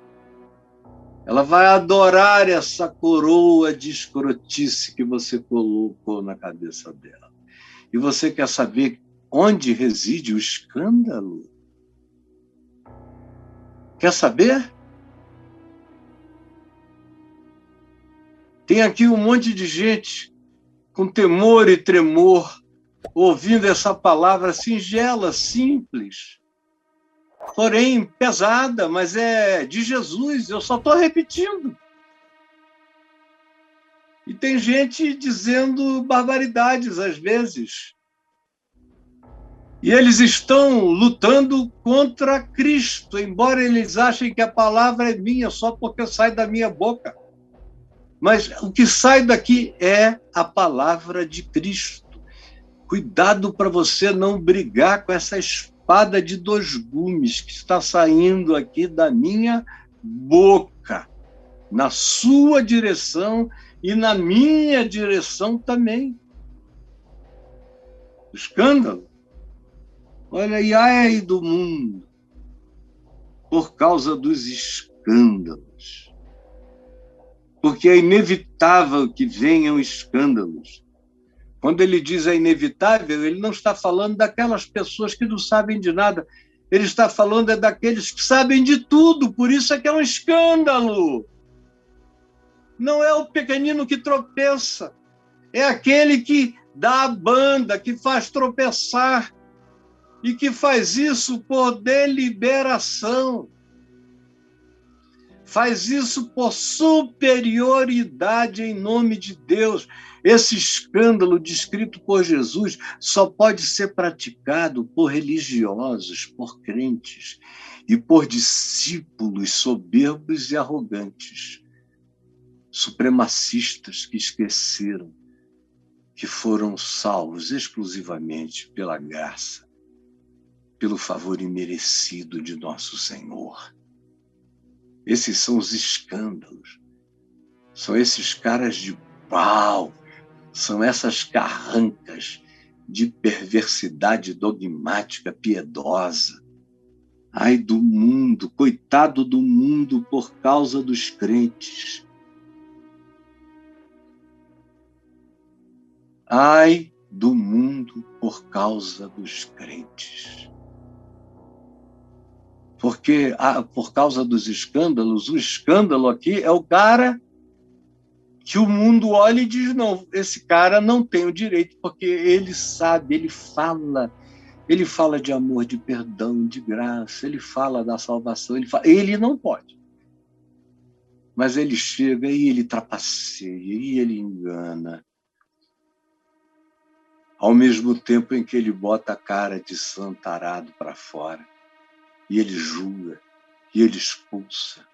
Ela vai adorar essa coroa de escrotice que você colocou na cabeça dela. E você quer saber onde reside o escândalo? Quer saber? Tem aqui um monte de gente com temor e tremor, ouvindo essa palavra singela, simples, porém pesada, mas é de Jesus, eu só estou repetindo. E tem gente dizendo barbaridades às vezes. E eles estão lutando contra Cristo, embora eles achem que a palavra é minha só porque sai da minha boca. Mas o que sai daqui é a palavra de Cristo. Cuidado para você não brigar com essa espada de dois gumes que está saindo aqui da minha boca, na sua direção e na minha direção também. Escândalo. Olha, e ai do mundo, por causa dos escândalos. Porque é inevitável que venham escândalos. Quando ele diz é inevitável, ele não está falando daquelas pessoas que não sabem de nada. Ele está falando daqueles que sabem de tudo, por isso é que é um escândalo. Não é o pequenino que tropeça, é aquele que dá a banda, que faz tropeçar, e que faz isso por deliberação. Faz isso por superioridade em nome de Deus. Esse escândalo descrito por Jesus só pode ser praticado por religiosos, por crentes e por discípulos soberbos e arrogantes, supremacistas que esqueceram que foram salvos exclusivamente pela graça, pelo favor imerecido de nosso Senhor. Esses são os escândalos. São esses caras de pau. São essas carrancas de perversidade dogmática piedosa. Ai do mundo, coitado do mundo por causa dos crentes. Ai do mundo por causa dos crentes. Porque, por causa dos escândalos, o escândalo aqui é o cara que o mundo olha e diz, não, esse cara não tem o direito, porque ele sabe, ele fala de amor, de perdão, de graça, ele fala da salvação, ele não pode. Mas ele chega e ele trapaceia, e ele engana. Ao mesmo tempo em que ele bota a cara de santarado para fora, e ele julga, e ele expulsa,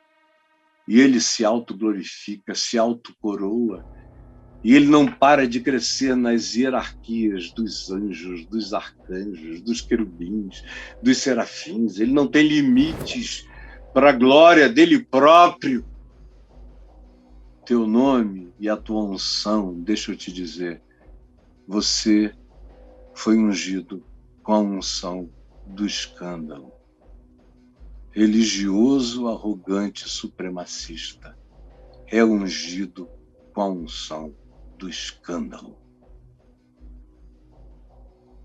e ele se autoglorifica, se autocoroa, e ele não para de crescer nas hierarquias dos anjos, dos arcanjos, dos querubins, dos serafins. Ele não tem limites para a glória dele próprio. Teu nome e a tua unção, deixa eu te dizer, você foi ungido com a unção do escândalo. Religioso, arrogante, supremacista, é ungido com a unção do escândalo.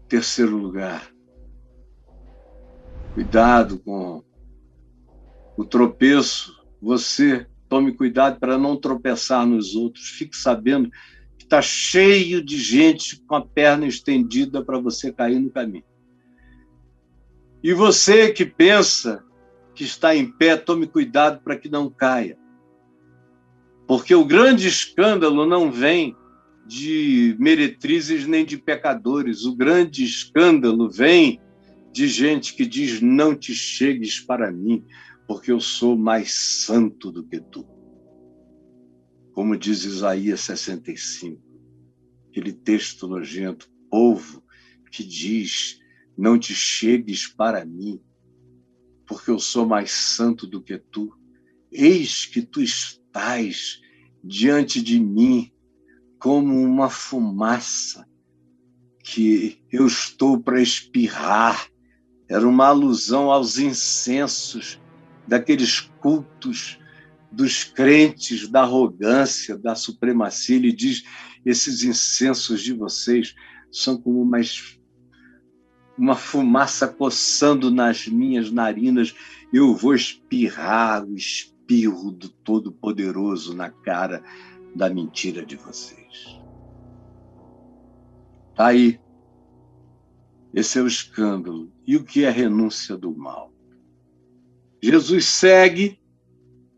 Terceiro lugar, cuidado com o tropeço. Você tome cuidado para não tropeçar nos outros. Fique sabendo que está cheio de gente com a perna estendida para você cair no caminho. E você que pensa que está em pé, tome cuidado para que não caia. Porque o grande escândalo não vem de meretrizes nem de pecadores. O grande escândalo vem de gente que diz, não te chegues para mim, porque eu sou mais santo do que tu. Como diz Isaías 65, aquele texto nojento, povo que diz, não te chegues para mim, porque eu sou mais santo do que tu. Eis que tu estás diante de mim como uma fumaça que eu estou para espirrar. Era uma alusão aos incensos daqueles cultos dos crentes da arrogância, da supremacia. Ele diz, esses incensos de vocês são como uma fumaça coçando nas minhas narinas, eu vou espirrar o espirro do Todo-Poderoso na cara da mentira de vocês. Tá aí. Esse é o escândalo. E o que é renúncia do mal? Jesus segue,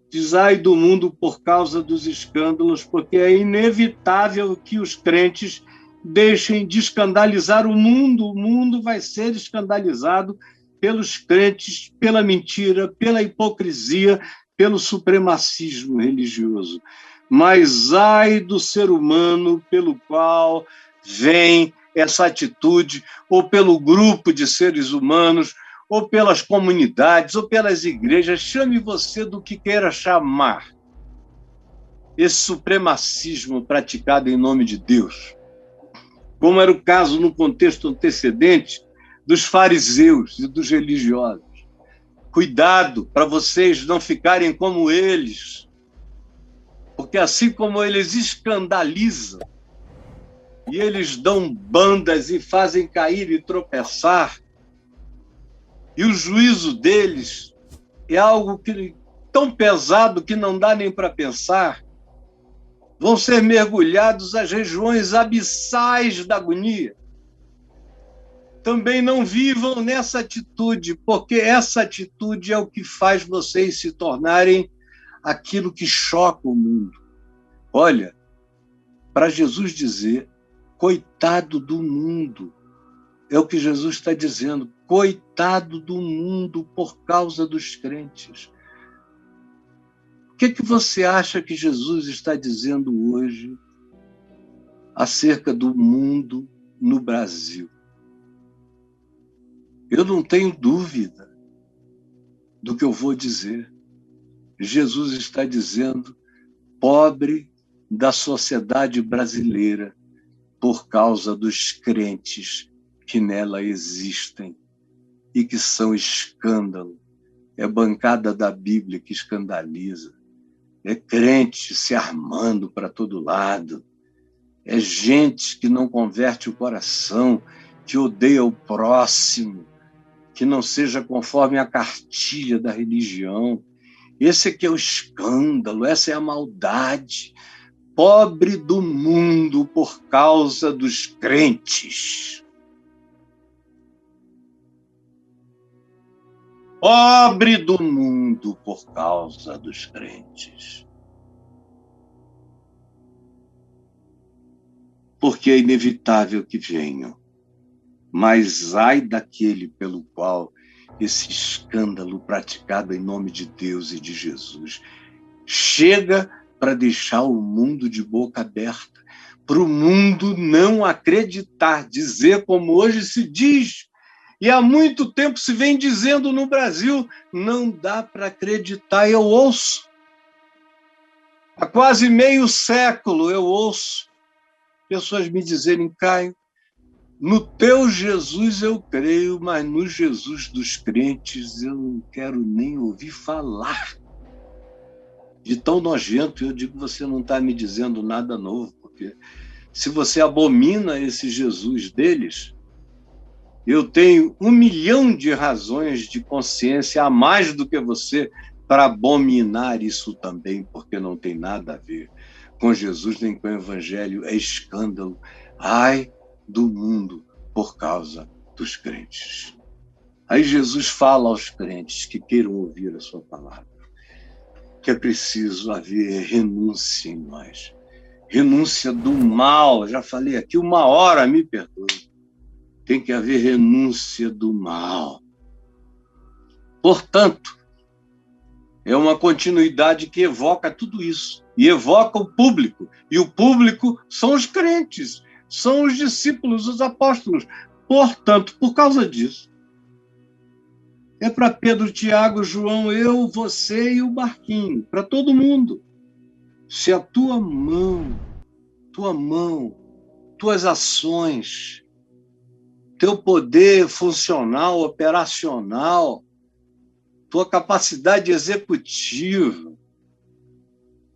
diz, ai do mundo por causa dos escândalos, porque é inevitável que os crentes deixem de escandalizar o mundo vai ser escandalizado pelos crentes, pela mentira, pela hipocrisia, pelo supremacismo religioso. Mas ai do ser humano pelo qual vem essa atitude, ou pelo grupo de seres humanos, ou pelas comunidades, ou pelas igrejas, chame você do que queira chamar. Esse supremacismo praticado em nome de Deus, como era o caso no contexto antecedente dos fariseus e dos religiosos. Cuidado para vocês não ficarem como eles, porque assim como eles escandalizam, e eles dão bandas e fazem cair e tropeçar, e o juízo deles é algo tão pesado que não dá nem para pensar, vão ser mergulhados às regiões abissais da agonia. Também não vivam nessa atitude, porque essa atitude é o que faz vocês se tornarem aquilo que choca o mundo. Olha, para Jesus dizer, coitado do mundo, é o que Jesus está dizendo, coitado do mundo por causa dos crentes. O que você acha que Jesus está dizendo hoje acerca do mundo no Brasil? Eu não tenho dúvida do que eu vou dizer. Jesus está dizendo, pobre da sociedade brasileira, por causa dos crentes que nela existem e que são escândalo. É bancada da Bíblia que escandaliza. É crente se armando para todo lado. É gente que não converte o coração, que odeia o próximo, que não seja conforme a cartilha da religião. Esse aqui é o escândalo, essa é a maldade. Pobre do mundo por causa dos crentes. Pobre do mundo por causa dos crentes. Porque é inevitável que venham. Mas ai daquele pelo qual esse escândalo praticado em nome de Deus e de Jesus chega para deixar o mundo de boca aberta, para o mundo não acreditar, dizer como hoje se diz, e há muito tempo se vem dizendo no Brasil, não dá para acreditar, eu ouço. Há quase meio século eu ouço pessoas me dizerem, Caio, no teu Jesus eu creio, mas no Jesus dos crentes eu não quero nem ouvir falar. De tão nojento, eu digo, você não está me dizendo nada novo, porque se você abomina esse Jesus deles, eu tenho 1 milhão de razões de consciência a mais do que você para abominar isso também, porque não tem nada a ver com Jesus nem com o Evangelho, é escândalo. Ai do mundo por causa dos crentes. Aí Jesus fala aos crentes que queiram ouvir a sua palavra, que é preciso haver renúncia em nós. Renúncia do mal, já falei aqui 1 hora, me perdoe. Tem que haver renúncia do mal. Portanto, é uma continuidade que evoca tudo isso. E evoca o público. E o público são os crentes, são os discípulos, os apóstolos. Portanto, por causa disso, é para Pedro, Tiago, João, eu, você e o Marquinho, para todo mundo. Se a tua mão, tuas ações, teu poder funcional, operacional, tua capacidade executiva,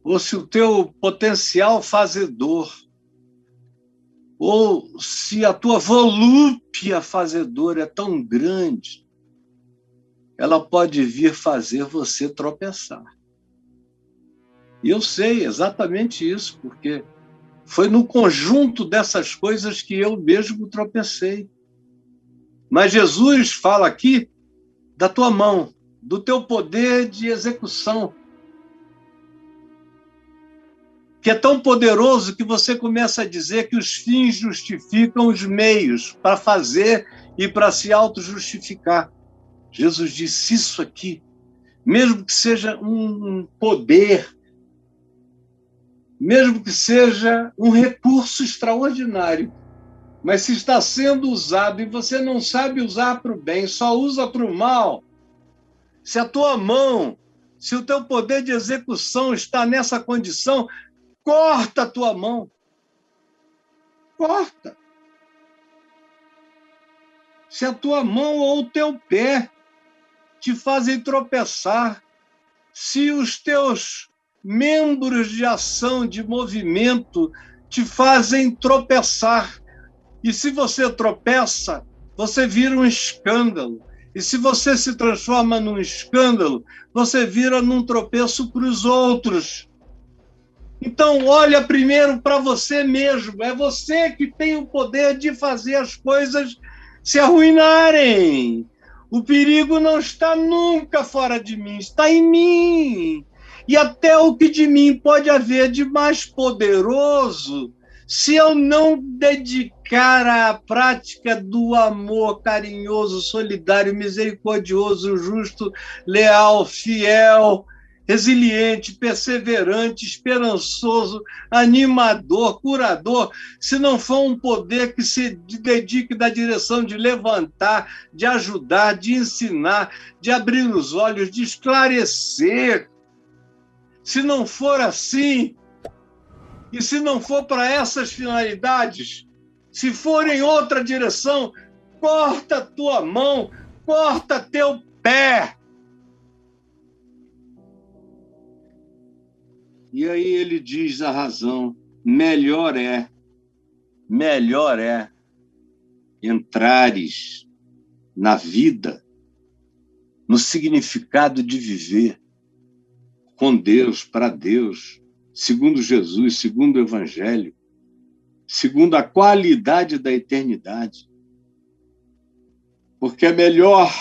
ou se o teu potencial fazedor, ou se a tua volúpia fazedora é tão grande, ela pode vir fazer você tropeçar. E eu sei exatamente isso, porque foi no conjunto dessas coisas que eu mesmo tropecei. Mas Jesus fala aqui da tua mão, do teu poder de execução, que é tão poderoso que você começa a dizer que os fins justificam os meios para fazer e para se auto-justificar. Jesus disse isso aqui, mesmo que seja um poder, mesmo que seja um recurso extraordinário, mas se está sendo usado e você não sabe usar para o bem, só usa para o mal, se a tua mão, se o teu poder de execução está nessa condição, corta a tua mão. Corta. Se a tua mão ou o teu pé te fazem tropeçar, se os teus membros de ação, de movimento, te fazem tropeçar, e se você tropeça, você vira um escândalo. E se você se transforma num escândalo, você vira num tropeço para os outros. Então, olha primeiro para você mesmo. É você que tem o poder de fazer as coisas se arruinarem. O perigo não está nunca fora de mim, está em mim. E até o que de mim pode haver de mais poderoso, se eu não dedicar à prática do amor carinhoso, solidário, misericordioso, justo, leal, fiel, resiliente, perseverante, esperançoso, animador, curador, se não for um poder que se dedique na direção de levantar, de ajudar, de ensinar, de abrir os olhos, de esclarecer. Se não for assim, e se não for para essas finalidades, se for em outra direção, corta tua mão, corta teu pé. E aí ele diz a razão: melhor é entrares na vida, no significado de viver com Deus, para Deus, segundo Jesus, segundo o Evangelho, segundo a qualidade da eternidade. Porque é melhor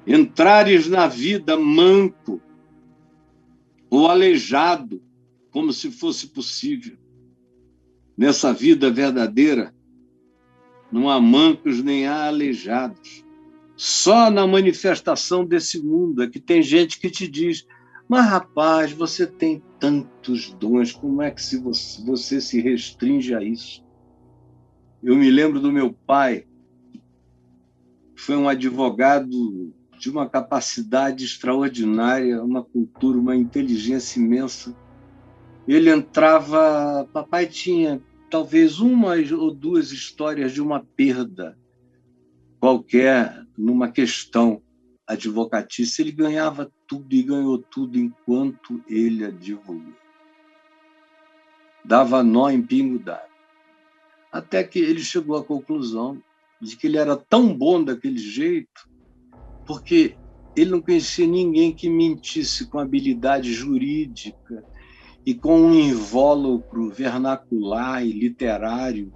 entrares na vida manco ou aleijado, como se fosse possível. Nessa vida verdadeira, não há mancos nem há aleijados. Só na manifestação desse mundo é que tem gente que te diz: mas, rapaz, você tem tantos dons, como é que você se restringe a isso? Eu me lembro do meu pai, que foi um advogado de uma capacidade extraordinária, uma cultura, uma inteligência imensa. Ele entrava... Papai tinha talvez uma ou duas histórias de uma perda qualquer numa questão advocatícia. Ele ganhava tudo e ganhou tudo enquanto ele advogou. Dava nó em pingo d'água. Até que ele chegou à conclusão de que ele era tão bom daquele jeito porque ele não conhecia ninguém que mentisse com habilidade jurídica e com um invólucro vernacular e literário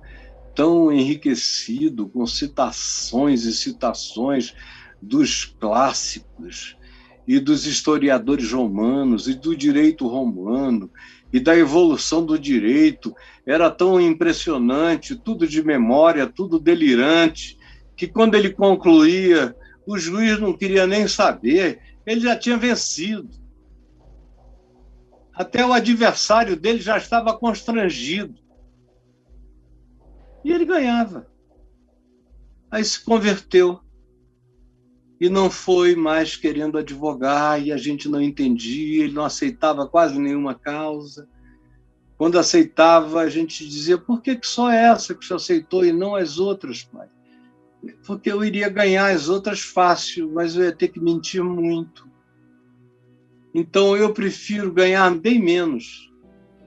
tão enriquecido, com citações e citações dos clássicos e dos historiadores romanos e do direito romano e da evolução do direito. Era tão impressionante, tudo de memória, tudo delirante, que quando ele concluía, o juiz não queria nem saber, ele já tinha vencido. Até o adversário dele já estava constrangido. E ele ganhava. Aí se converteu. E não foi mais querendo advogar, e a gente não entendia, ele não aceitava quase nenhuma causa. Quando aceitava, a gente dizia: por que só essa que você aceitou e não as outras, pai? Porque eu iria ganhar as outras fácil, mas eu ia ter que mentir muito. Então eu prefiro ganhar bem menos,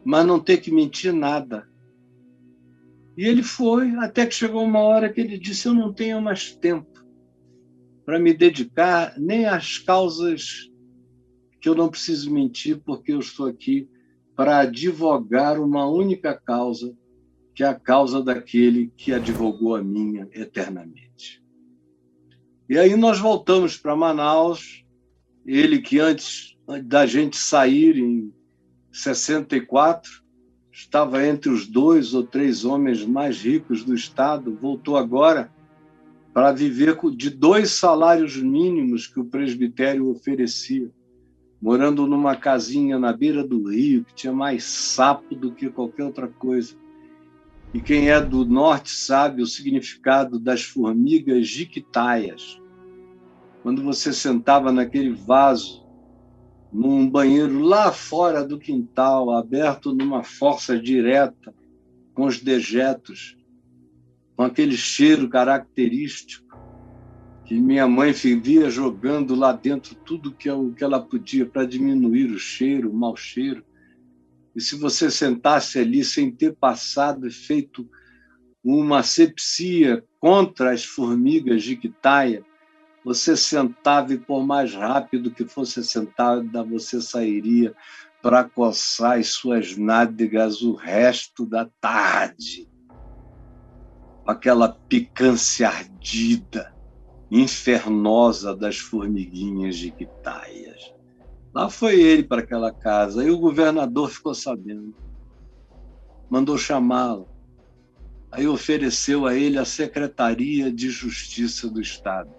mas não ter que mentir nada. E ele foi, até que chegou uma hora que ele disse: eu não tenho mais tempo para me dedicar nem às causas que eu não preciso mentir, porque eu estou aqui para advogar uma única causa, que é a causa daquele que advogou a minha eternamente. E aí nós voltamos para Manaus, ele que antes da gente sair em 64, estava entre os 2 ou 3 homens mais ricos do estado, voltou agora para viver de 2 salários mínimos que o presbitério oferecia, morando numa casinha na beira do rio, que tinha mais sapo do que qualquer outra coisa. E quem é do norte sabe o significado das formigas jiquitaias. Quando você sentava naquele vaso, num banheiro lá fora do quintal, aberto numa força direta, com os dejetos, com aquele cheiro característico, que minha mãe vivia jogando lá dentro tudo que ela podia para diminuir o cheiro, o mau cheiro. E se você sentasse ali sem ter passado e feito uma asepsia contra as formigas jiquitaia, você sentava e, por mais rápido que fosse sentada, você sairia para coçar as suas nádegas o resto da tarde. Aquela picância ardida, infernosa das formiguinhas jiquitaias. Lá foi ele para aquela casa, e o governador ficou sabendo. Mandou chamá-lo. Aí ofereceu a ele a Secretaria de Justiça do Estado,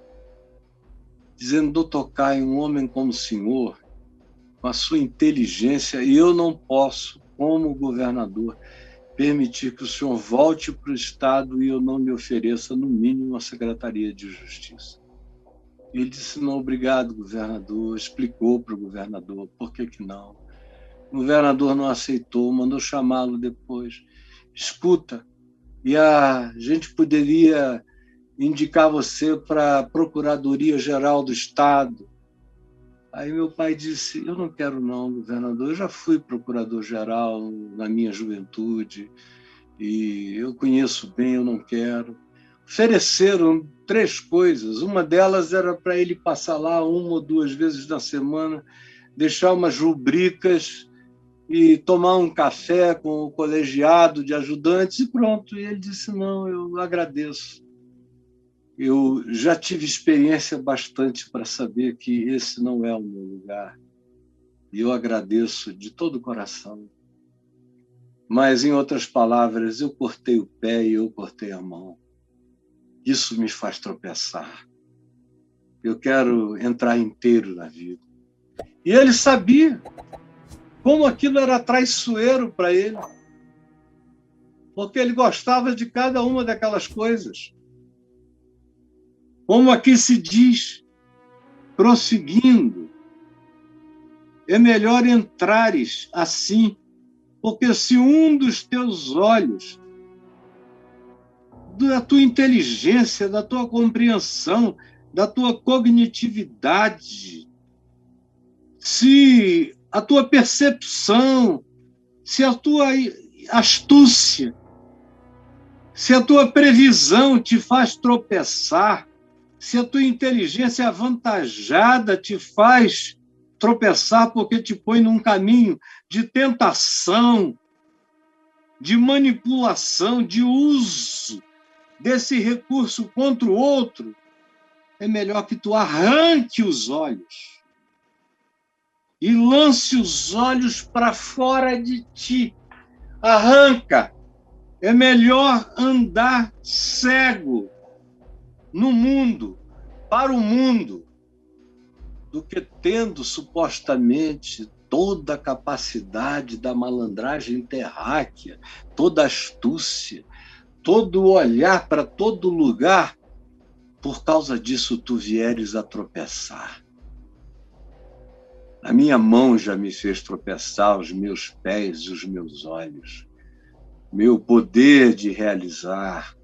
dizendo: Doutor Caio, um homem como o senhor, com a sua inteligência, e eu não posso, como governador, permitir que o senhor volte para o Estado e eu não lhe ofereça, no mínimo, a Secretaria de Justiça. Ele disse: não, obrigado, governador. Explicou para o governador por que não. O governador não aceitou, mandou chamá-lo depois. Escuta, e a gente poderia indicar você para a Procuradoria-Geral do Estado. Aí meu pai disse: eu não quero não, governador, eu já fui procurador-geral na minha juventude e eu conheço bem, eu não quero. Ofereceram 3 coisas, uma delas era para ele passar lá 1 ou 2 vezes na semana, deixar umas rubricas e tomar um café com o colegiado de ajudantes e pronto. E ele disse: não, eu agradeço. Eu já tive experiência bastante para saber que esse não é o meu lugar. E eu agradeço de todo o coração. Mas, em outras palavras, eu cortei o pé e eu cortei a mão. Isso me faz tropeçar. Eu quero entrar inteiro na vida. E ele sabia como aquilo era traiçoeiro para ele, porque ele gostava de cada uma daquelas coisas. Como aqui se diz, prosseguindo, é melhor entrares assim, porque se um dos teus olhos, da tua inteligência, da tua compreensão, da tua cognitividade, se a tua percepção, se a tua astúcia, se a tua previsão te faz tropeçar, se a tua inteligência avantajada te faz tropeçar porque te põe num caminho de tentação, de manipulação, de uso desse recurso contra o outro, é melhor que tu arranque os olhos e lance os olhos para fora de ti. Arranca. É melhor andar cego no mundo, para o mundo, do que tendo supostamente toda a capacidade da malandragem terráquea, toda a astúcia, todo o olhar para todo lugar, por causa disso tu vieres a tropeçar. A minha mão já me fez tropeçar, os meus pés e os meus olhos. Meu poder de realizar,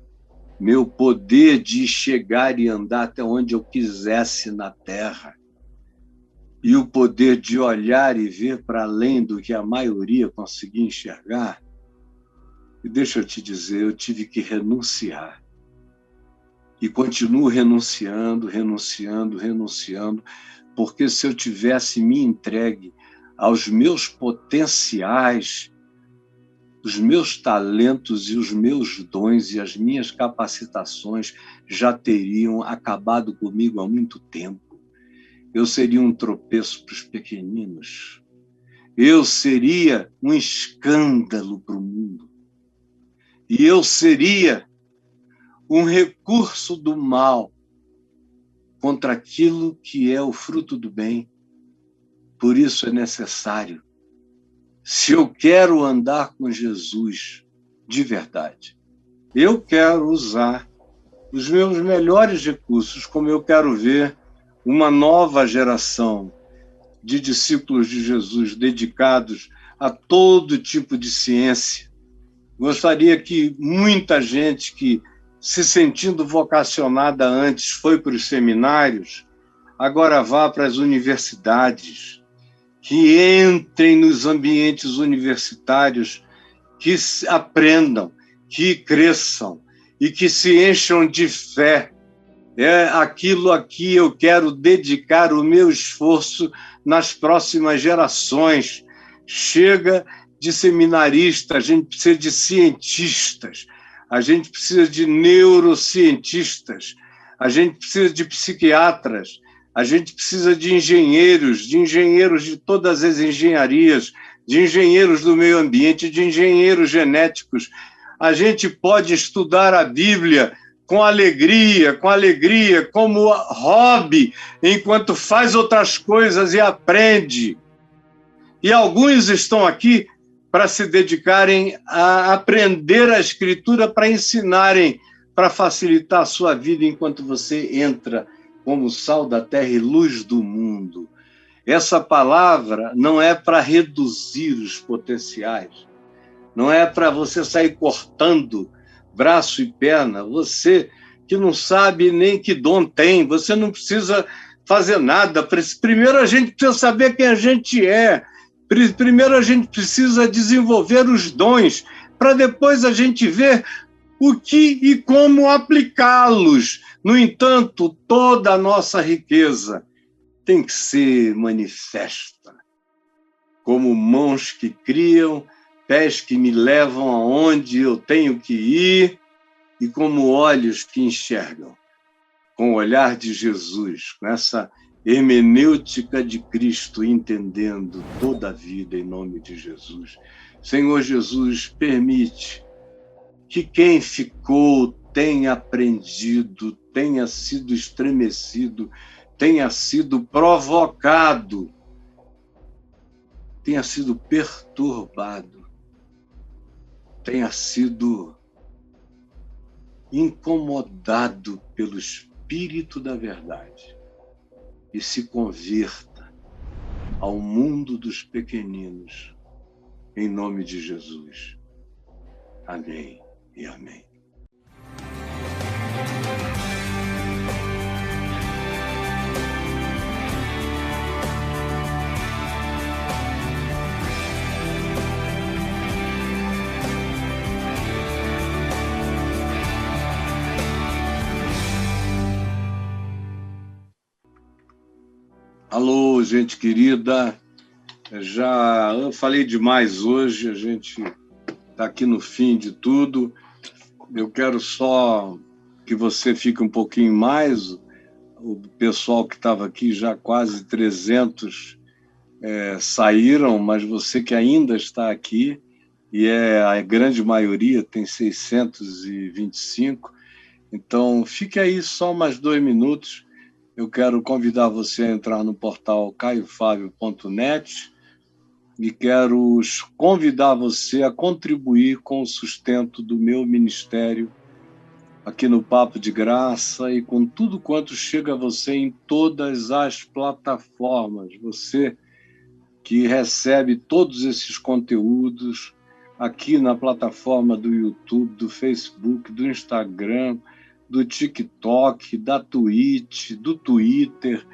meu poder de chegar e andar até onde eu quisesse na terra, e o poder de olhar e ver para além do que a maioria conseguia enxergar. E deixa eu te dizer, eu tive que renunciar. E continuo renunciando, porque se eu tivesse me entregue aos meus potenciais, os meus talentos e os meus dons e as minhas capacitações já teriam acabado comigo há muito tempo. Eu seria um tropeço para os pequeninos. eu seria um escândalo para o mundo. E eu seria um recurso do mal contra aquilo que é o fruto do bem. Por isso é necessário, se eu quero andar com Jesus de verdade, eu quero usar os meus melhores recursos, como eu quero ver uma nova geração de discípulos de Jesus dedicados a todo tipo de ciência. Gostaria que muita gente que, se sentindo vocacionada antes, foi para os seminários, agora vá para as universidades, que entrem nos ambientes universitários, que aprendam, que cresçam e que se encham de fé. É aquilo a que eu quero dedicar o meu esforço nas próximas gerações. Chega de seminarista, a gente precisa de cientistas, a gente precisa de neurocientistas, a gente precisa de psiquiatras, a gente precisa de engenheiros de todas as engenharias, de engenheiros do meio ambiente, de engenheiros genéticos. A gente pode estudar a Bíblia com alegria, como hobby, enquanto faz outras coisas e aprende. E alguns estão aqui para se dedicarem a aprender a Escritura, para ensinarem, para facilitar a sua vida enquanto você entra como sal da terra e luz do mundo. Essa palavra não é para reduzir os potenciais, não é para você sair cortando braço e perna, você que não sabe nem que dom tem, você não precisa fazer nada. Primeiro a gente precisa saber quem a gente é, primeiro a gente precisa desenvolver os dons, para depois a gente ver o que e como aplicá-los. No entanto, toda a nossa riqueza tem que ser manifesta, como mãos que criam, pés que me levam aonde eu tenho que ir, e como olhos que enxergam, com o olhar de Jesus, com essa hermenêutica de Cristo, entendendo toda a vida em nome de Jesus. Senhor Jesus, permite que quem ficou tenha aprendido, tenha sido estremecido, tenha sido provocado, tenha sido perturbado, tenha sido incomodado pelo Espírito da verdade e se converta ao mundo dos pequeninos, em nome de Jesus. Amém e amém. Alô, gente querida, eu falei demais hoje, a gente está aqui no fim de tudo. Eu quero só que você fique um pouquinho mais, o pessoal que estava aqui, já quase 300 saíram, mas você que ainda está aqui, e a grande maioria tem 625, então fique aí só mais 2 minutos. Eu quero convidar você a entrar no portal caiofavio.net e quero convidar você a contribuir com o sustento do meu ministério aqui no Papo de Graça e com tudo quanto chega a você em todas as plataformas. Você que recebe todos esses conteúdos aqui na plataforma do YouTube, do Facebook, do Instagram, do TikTok, da Twitch, do Twitter,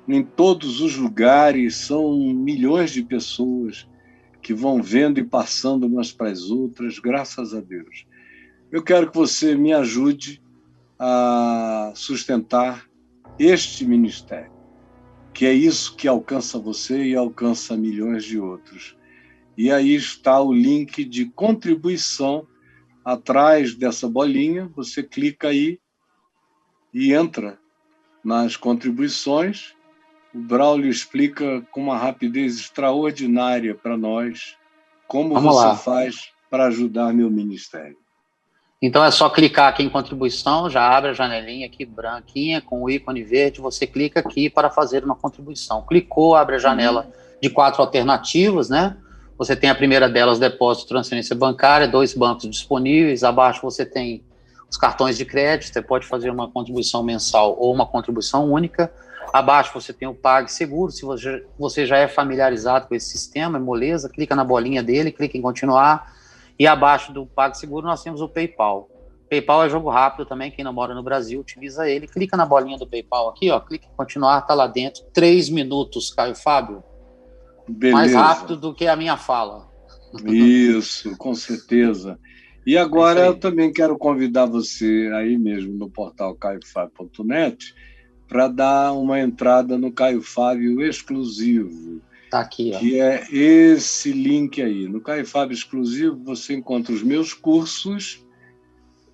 em todos os lugares, são milhões de pessoas que vão vendo e passando umas para as outras, graças a Deus. Eu quero que você me ajude a sustentar este ministério, que é isso que alcança você e alcança milhões de outros. E aí está o link de contribuição atrás dessa bolinha, você clica aí e entra nas contribuições o Braulio explica com uma rapidez extraordinária para nós como
Vamos
você
lá.
faz para ajudar meu ministério.
Então é só clicar aqui em contribuição, já abre a janelinha aqui branquinha com o ícone verde, você clica aqui para fazer uma contribuição. Clicou, abre a janela de 4 alternativas, né? Você tem a primeira delas, depósito, transferência bancária, 2 bancos disponíveis, abaixo você tem os cartões de crédito, você pode fazer uma contribuição mensal ou uma contribuição única. Abaixo você tem o PagSeguro, se você já é familiarizado com esse sistema, é moleza, clica na bolinha dele, clica em continuar. E abaixo do PagSeguro nós temos o PayPal. PayPal é jogo rápido também, quem não mora no Brasil utiliza ele. Clica na bolinha do PayPal aqui, ó, clica em continuar, tá lá dentro. 3 minutos, Caio Fábio.
Beleza.
Mais rápido do que a minha fala.
Isso, com certeza. E agora eu também quero convidar você aí mesmo no portal caiofabio.net para dar uma entrada no Caio Fábio exclusivo.
Tá aqui, ó.
Que é esse link aí. No Caio Fábio exclusivo você encontra os meus cursos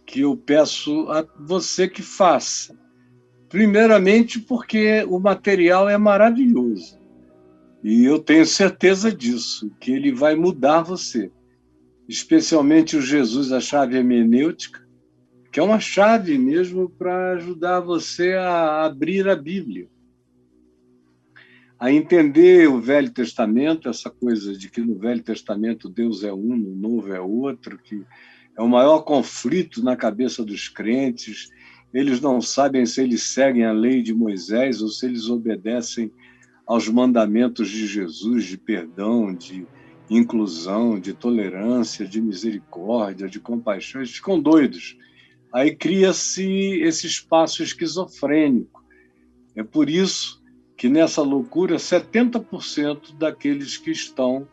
que eu peço a você que faça. Primeiramente porque o material é maravilhoso. E eu tenho certeza disso, que ele vai mudar você. Especialmente o Jesus, a chave hermenêutica, que é uma chave mesmo para ajudar você a abrir a Bíblia, a entender o Velho Testamento, essa coisa de que no Velho Testamento Deus é um, no Novo é outro, que é o maior conflito na cabeça dos crentes. Eles não sabem se eles seguem a lei de Moisés ou se eles obedecem aos mandamentos de Jesus, de perdão, de inclusão, de tolerância, de misericórdia, de compaixão. Eles ficam doidos. Aí cria-se esse espaço esquizofrênico. É por isso que nessa loucura 70% daqueles que estão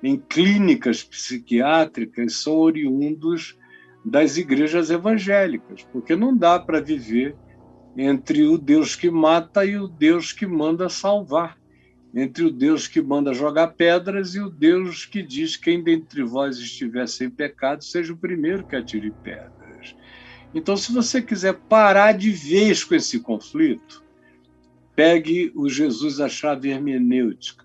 em clínicas psiquiátricas são oriundos das igrejas evangélicas, porque não dá para viver entre o Deus que mata e o Deus que manda salvar, entre o Deus que manda jogar pedras e o Deus que diz: quem dentre vós estiver sem pecado, seja o primeiro que atire pedras. Então, se você quiser parar de vez com esse conflito, pegue o Jesus, a chave hermenêutica.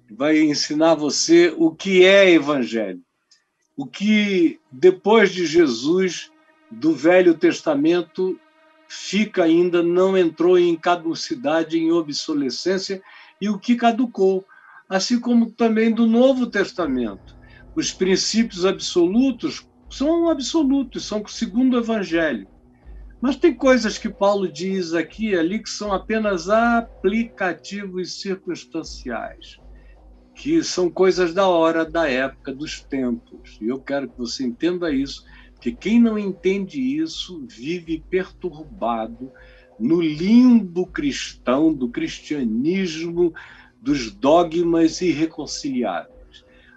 Vai ensinar você o que é evangelho. O que, depois de Jesus, do Velho Testamento, fica ainda, não entrou em caducidade, em obsolescência, e o que caducou. Assim como também do Novo Testamento. Os princípios absolutos são absolutos, são segundo o Evangelho. Mas tem coisas que Paulo diz aqui e ali que são apenas aplicativos circunstanciais, que são coisas da hora, da época, dos tempos. E eu quero que você entenda isso, porque quem não entende isso vive perturbado no limbo cristão, do cristianismo, dos dogmas irreconciliáveis.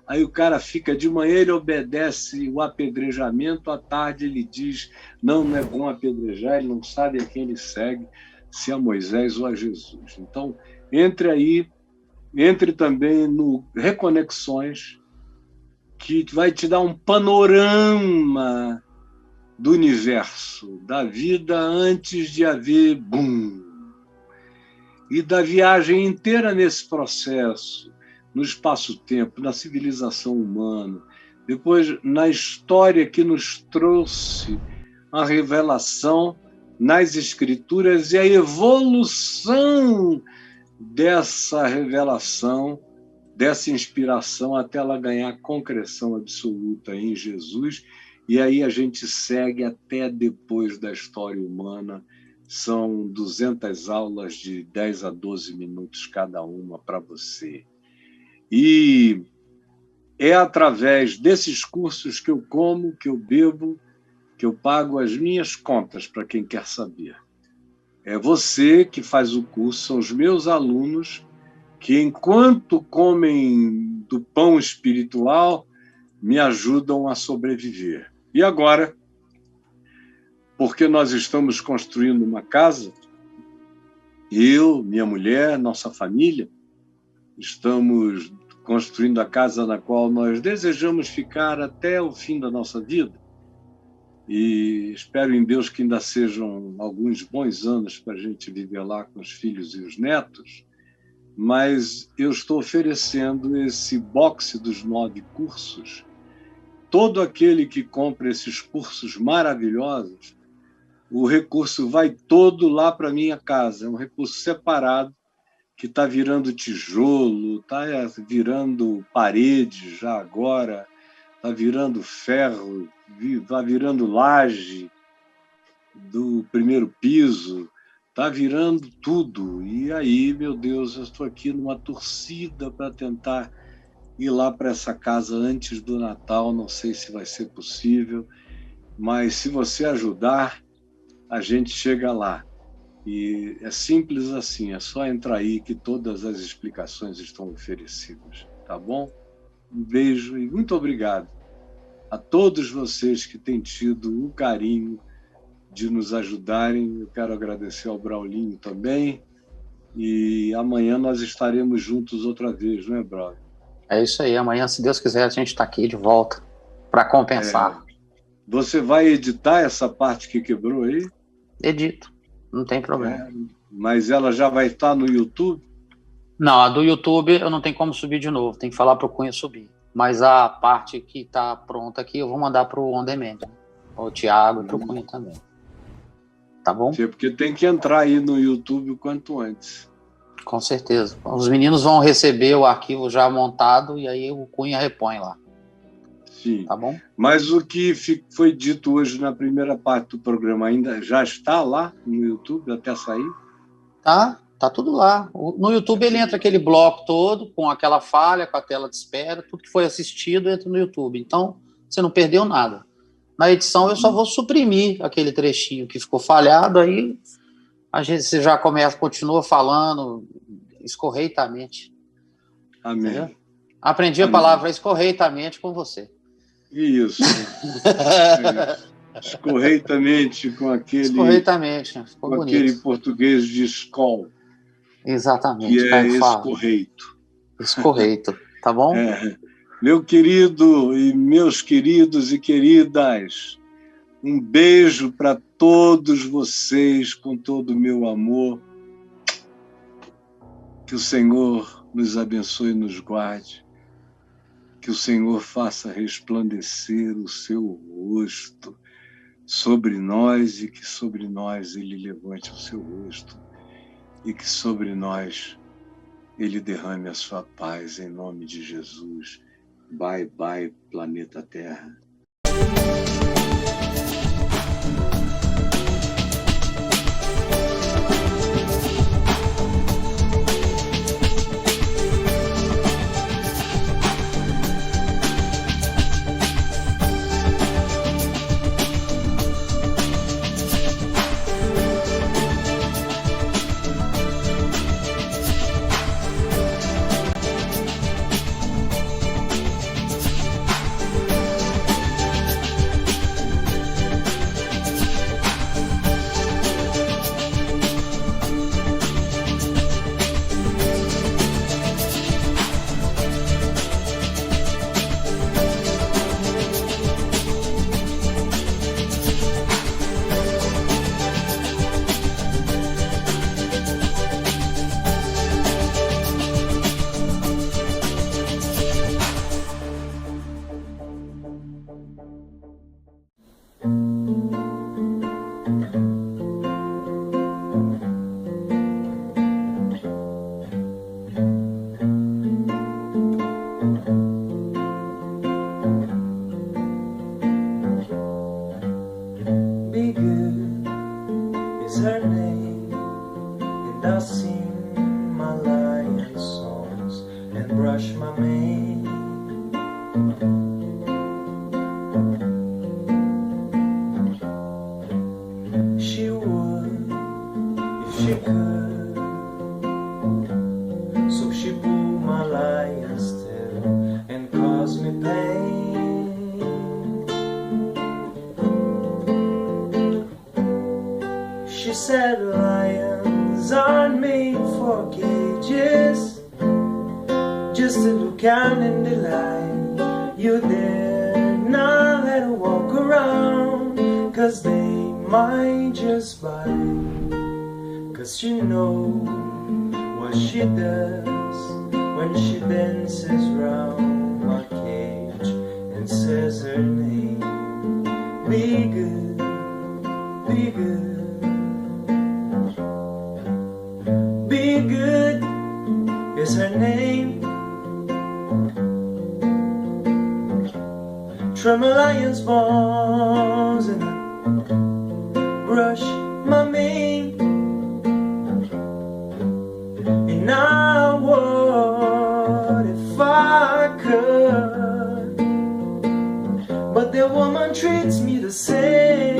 Aí o cara fica, de manhã ele obedece o apedrejamento, à tarde ele diz: não é bom apedrejar, ele não sabe a quem ele segue, se a Moisés ou a Jesus. Então, entre também no Reconexões, que vai te dar um panorama do universo, da vida antes de haver boom, e da viagem inteira nesse processo, no espaço-tempo, na civilização humana, depois na história que nos trouxe a revelação nas Escrituras e a evolução dessa revelação, dessa inspiração, até ela ganhar concreção absoluta em Jesus. E aí a gente segue até depois da história humana. São 200 aulas de 10 a 12 minutos cada uma para você. E é através desses cursos que eu como, que eu bebo, que eu pago as minhas contas, para quem quer saber. É você que faz o curso, são os meus alunos que, enquanto comem do pão espiritual, me ajudam a sobreviver. E agora, porque nós estamos construindo uma casa, eu, minha mulher, nossa família, estamos construindo a casa na qual nós desejamos ficar até o fim da nossa vida. E espero em Deus que ainda sejam alguns bons anos para a gente viver lá com os filhos e os netos. mas eu estou oferecendo esse box dos 9 cursos. Todo aquele que compra esses cursos maravilhosos, o recurso vai todo lá para minha casa. É um recurso separado que está virando tijolo, está virando parede já agora, está virando ferro, está virando laje do primeiro piso, está virando tudo. E aí, meu Deus, eu estou aqui numa torcida para tentar ir lá para essa casa antes do Natal. Não sei se vai ser possível, mas se você ajudar, a gente chega lá. E é simples assim, é só entrar aí que todas as explicações estão oferecidas, tá bom? Um beijo e muito obrigado a todos vocês que têm tido o carinho de nos ajudarem. Eu quero agradecer ao Braulinho também, e amanhã nós estaremos juntos outra vez, não é, Braulio?
É isso aí, amanhã, se Deus quiser, a gente está aqui de volta para compensar.
Você vai editar essa parte que quebrou aí?
Edito, não tem problema.
Mas ela já vai estar no YouTube?
Não, a do YouTube eu não tenho como subir de novo, tem que falar para o Cunha subir. Mas a parte que está pronta aqui eu vou mandar para o On Demand, né? O Thiago e para o Cunha também. Tá bom?
Porque tem que entrar aí no YouTube o quanto antes.
Com certeza. Os meninos vão receber o arquivo já montado e aí o Cunha repõe lá.
Sim.
Tá bom?
Mas o que foi dito hoje na primeira parte do programa ainda já está lá no YouTube até sair?
Tá tudo lá. No YouTube ele entra aquele bloco todo, com aquela falha, com a tela de espera, tudo que foi assistido entra no YouTube. Então, você não perdeu nada. Na edição eu só vou suprimir aquele trechinho que ficou falhado, aí você já continua falando escorreitamente.
Amém.
Entendeu? Aprendi a palavra escorreitamente com você.
Isso. Escorreitamente com aquele.
Escorreitamente, ficou bonito.
Aquele português de escol.
Exatamente.
Que é escorreito.
Escorreito, tá bom?
Meu querido e meus queridos e queridas, um beijo para todos vocês com todo o meu amor. Que o Senhor nos abençoe e nos guarde. Que o Senhor faça resplandecer o seu rosto sobre nós e que sobre nós Ele levante o seu rosto e que sobre nós Ele derrame a sua paz em nome de Jesus. Bye, bye, planeta Terra.
what she does when she dances round my cage and says her name. Be good, be good, be good is her name. Tremolion's bones and brush my mane. And I would if I could, but the woman treats me the same.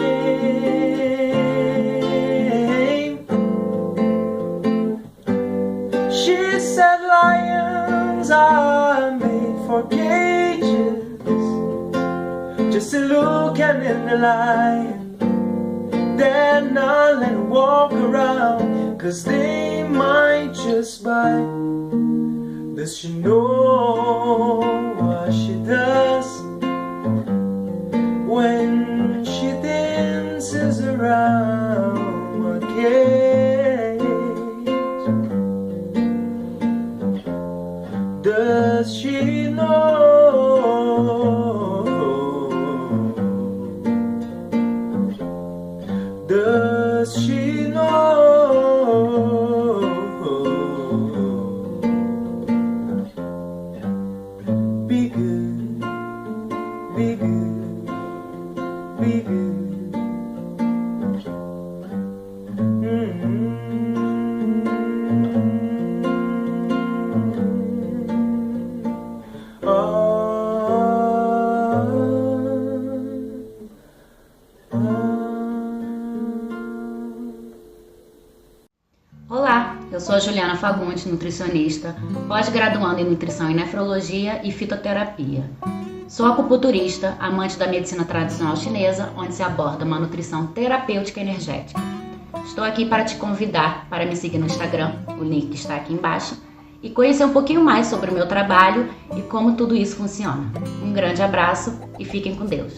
She said lions are made for cages, just to look at the lion, then I'll let her walk around, 'cause they might just bite. Does she know what she does when she dances around my cage? Does she know? Does she know? Be good, be good, be good.
Olá, eu sou a Juliana Fagundes, nutricionista, pós-graduando em Nutrição e Nefrologia e Fitoterapia. Sou acupunturista, amante da medicina tradicional chinesa, onde se aborda uma nutrição terapêutica energética. Estou aqui para te convidar para me seguir no Instagram, o link está aqui embaixo, e conhecer um pouquinho mais sobre o meu trabalho e como tudo isso funciona. Um grande abraço e fiquem com Deus.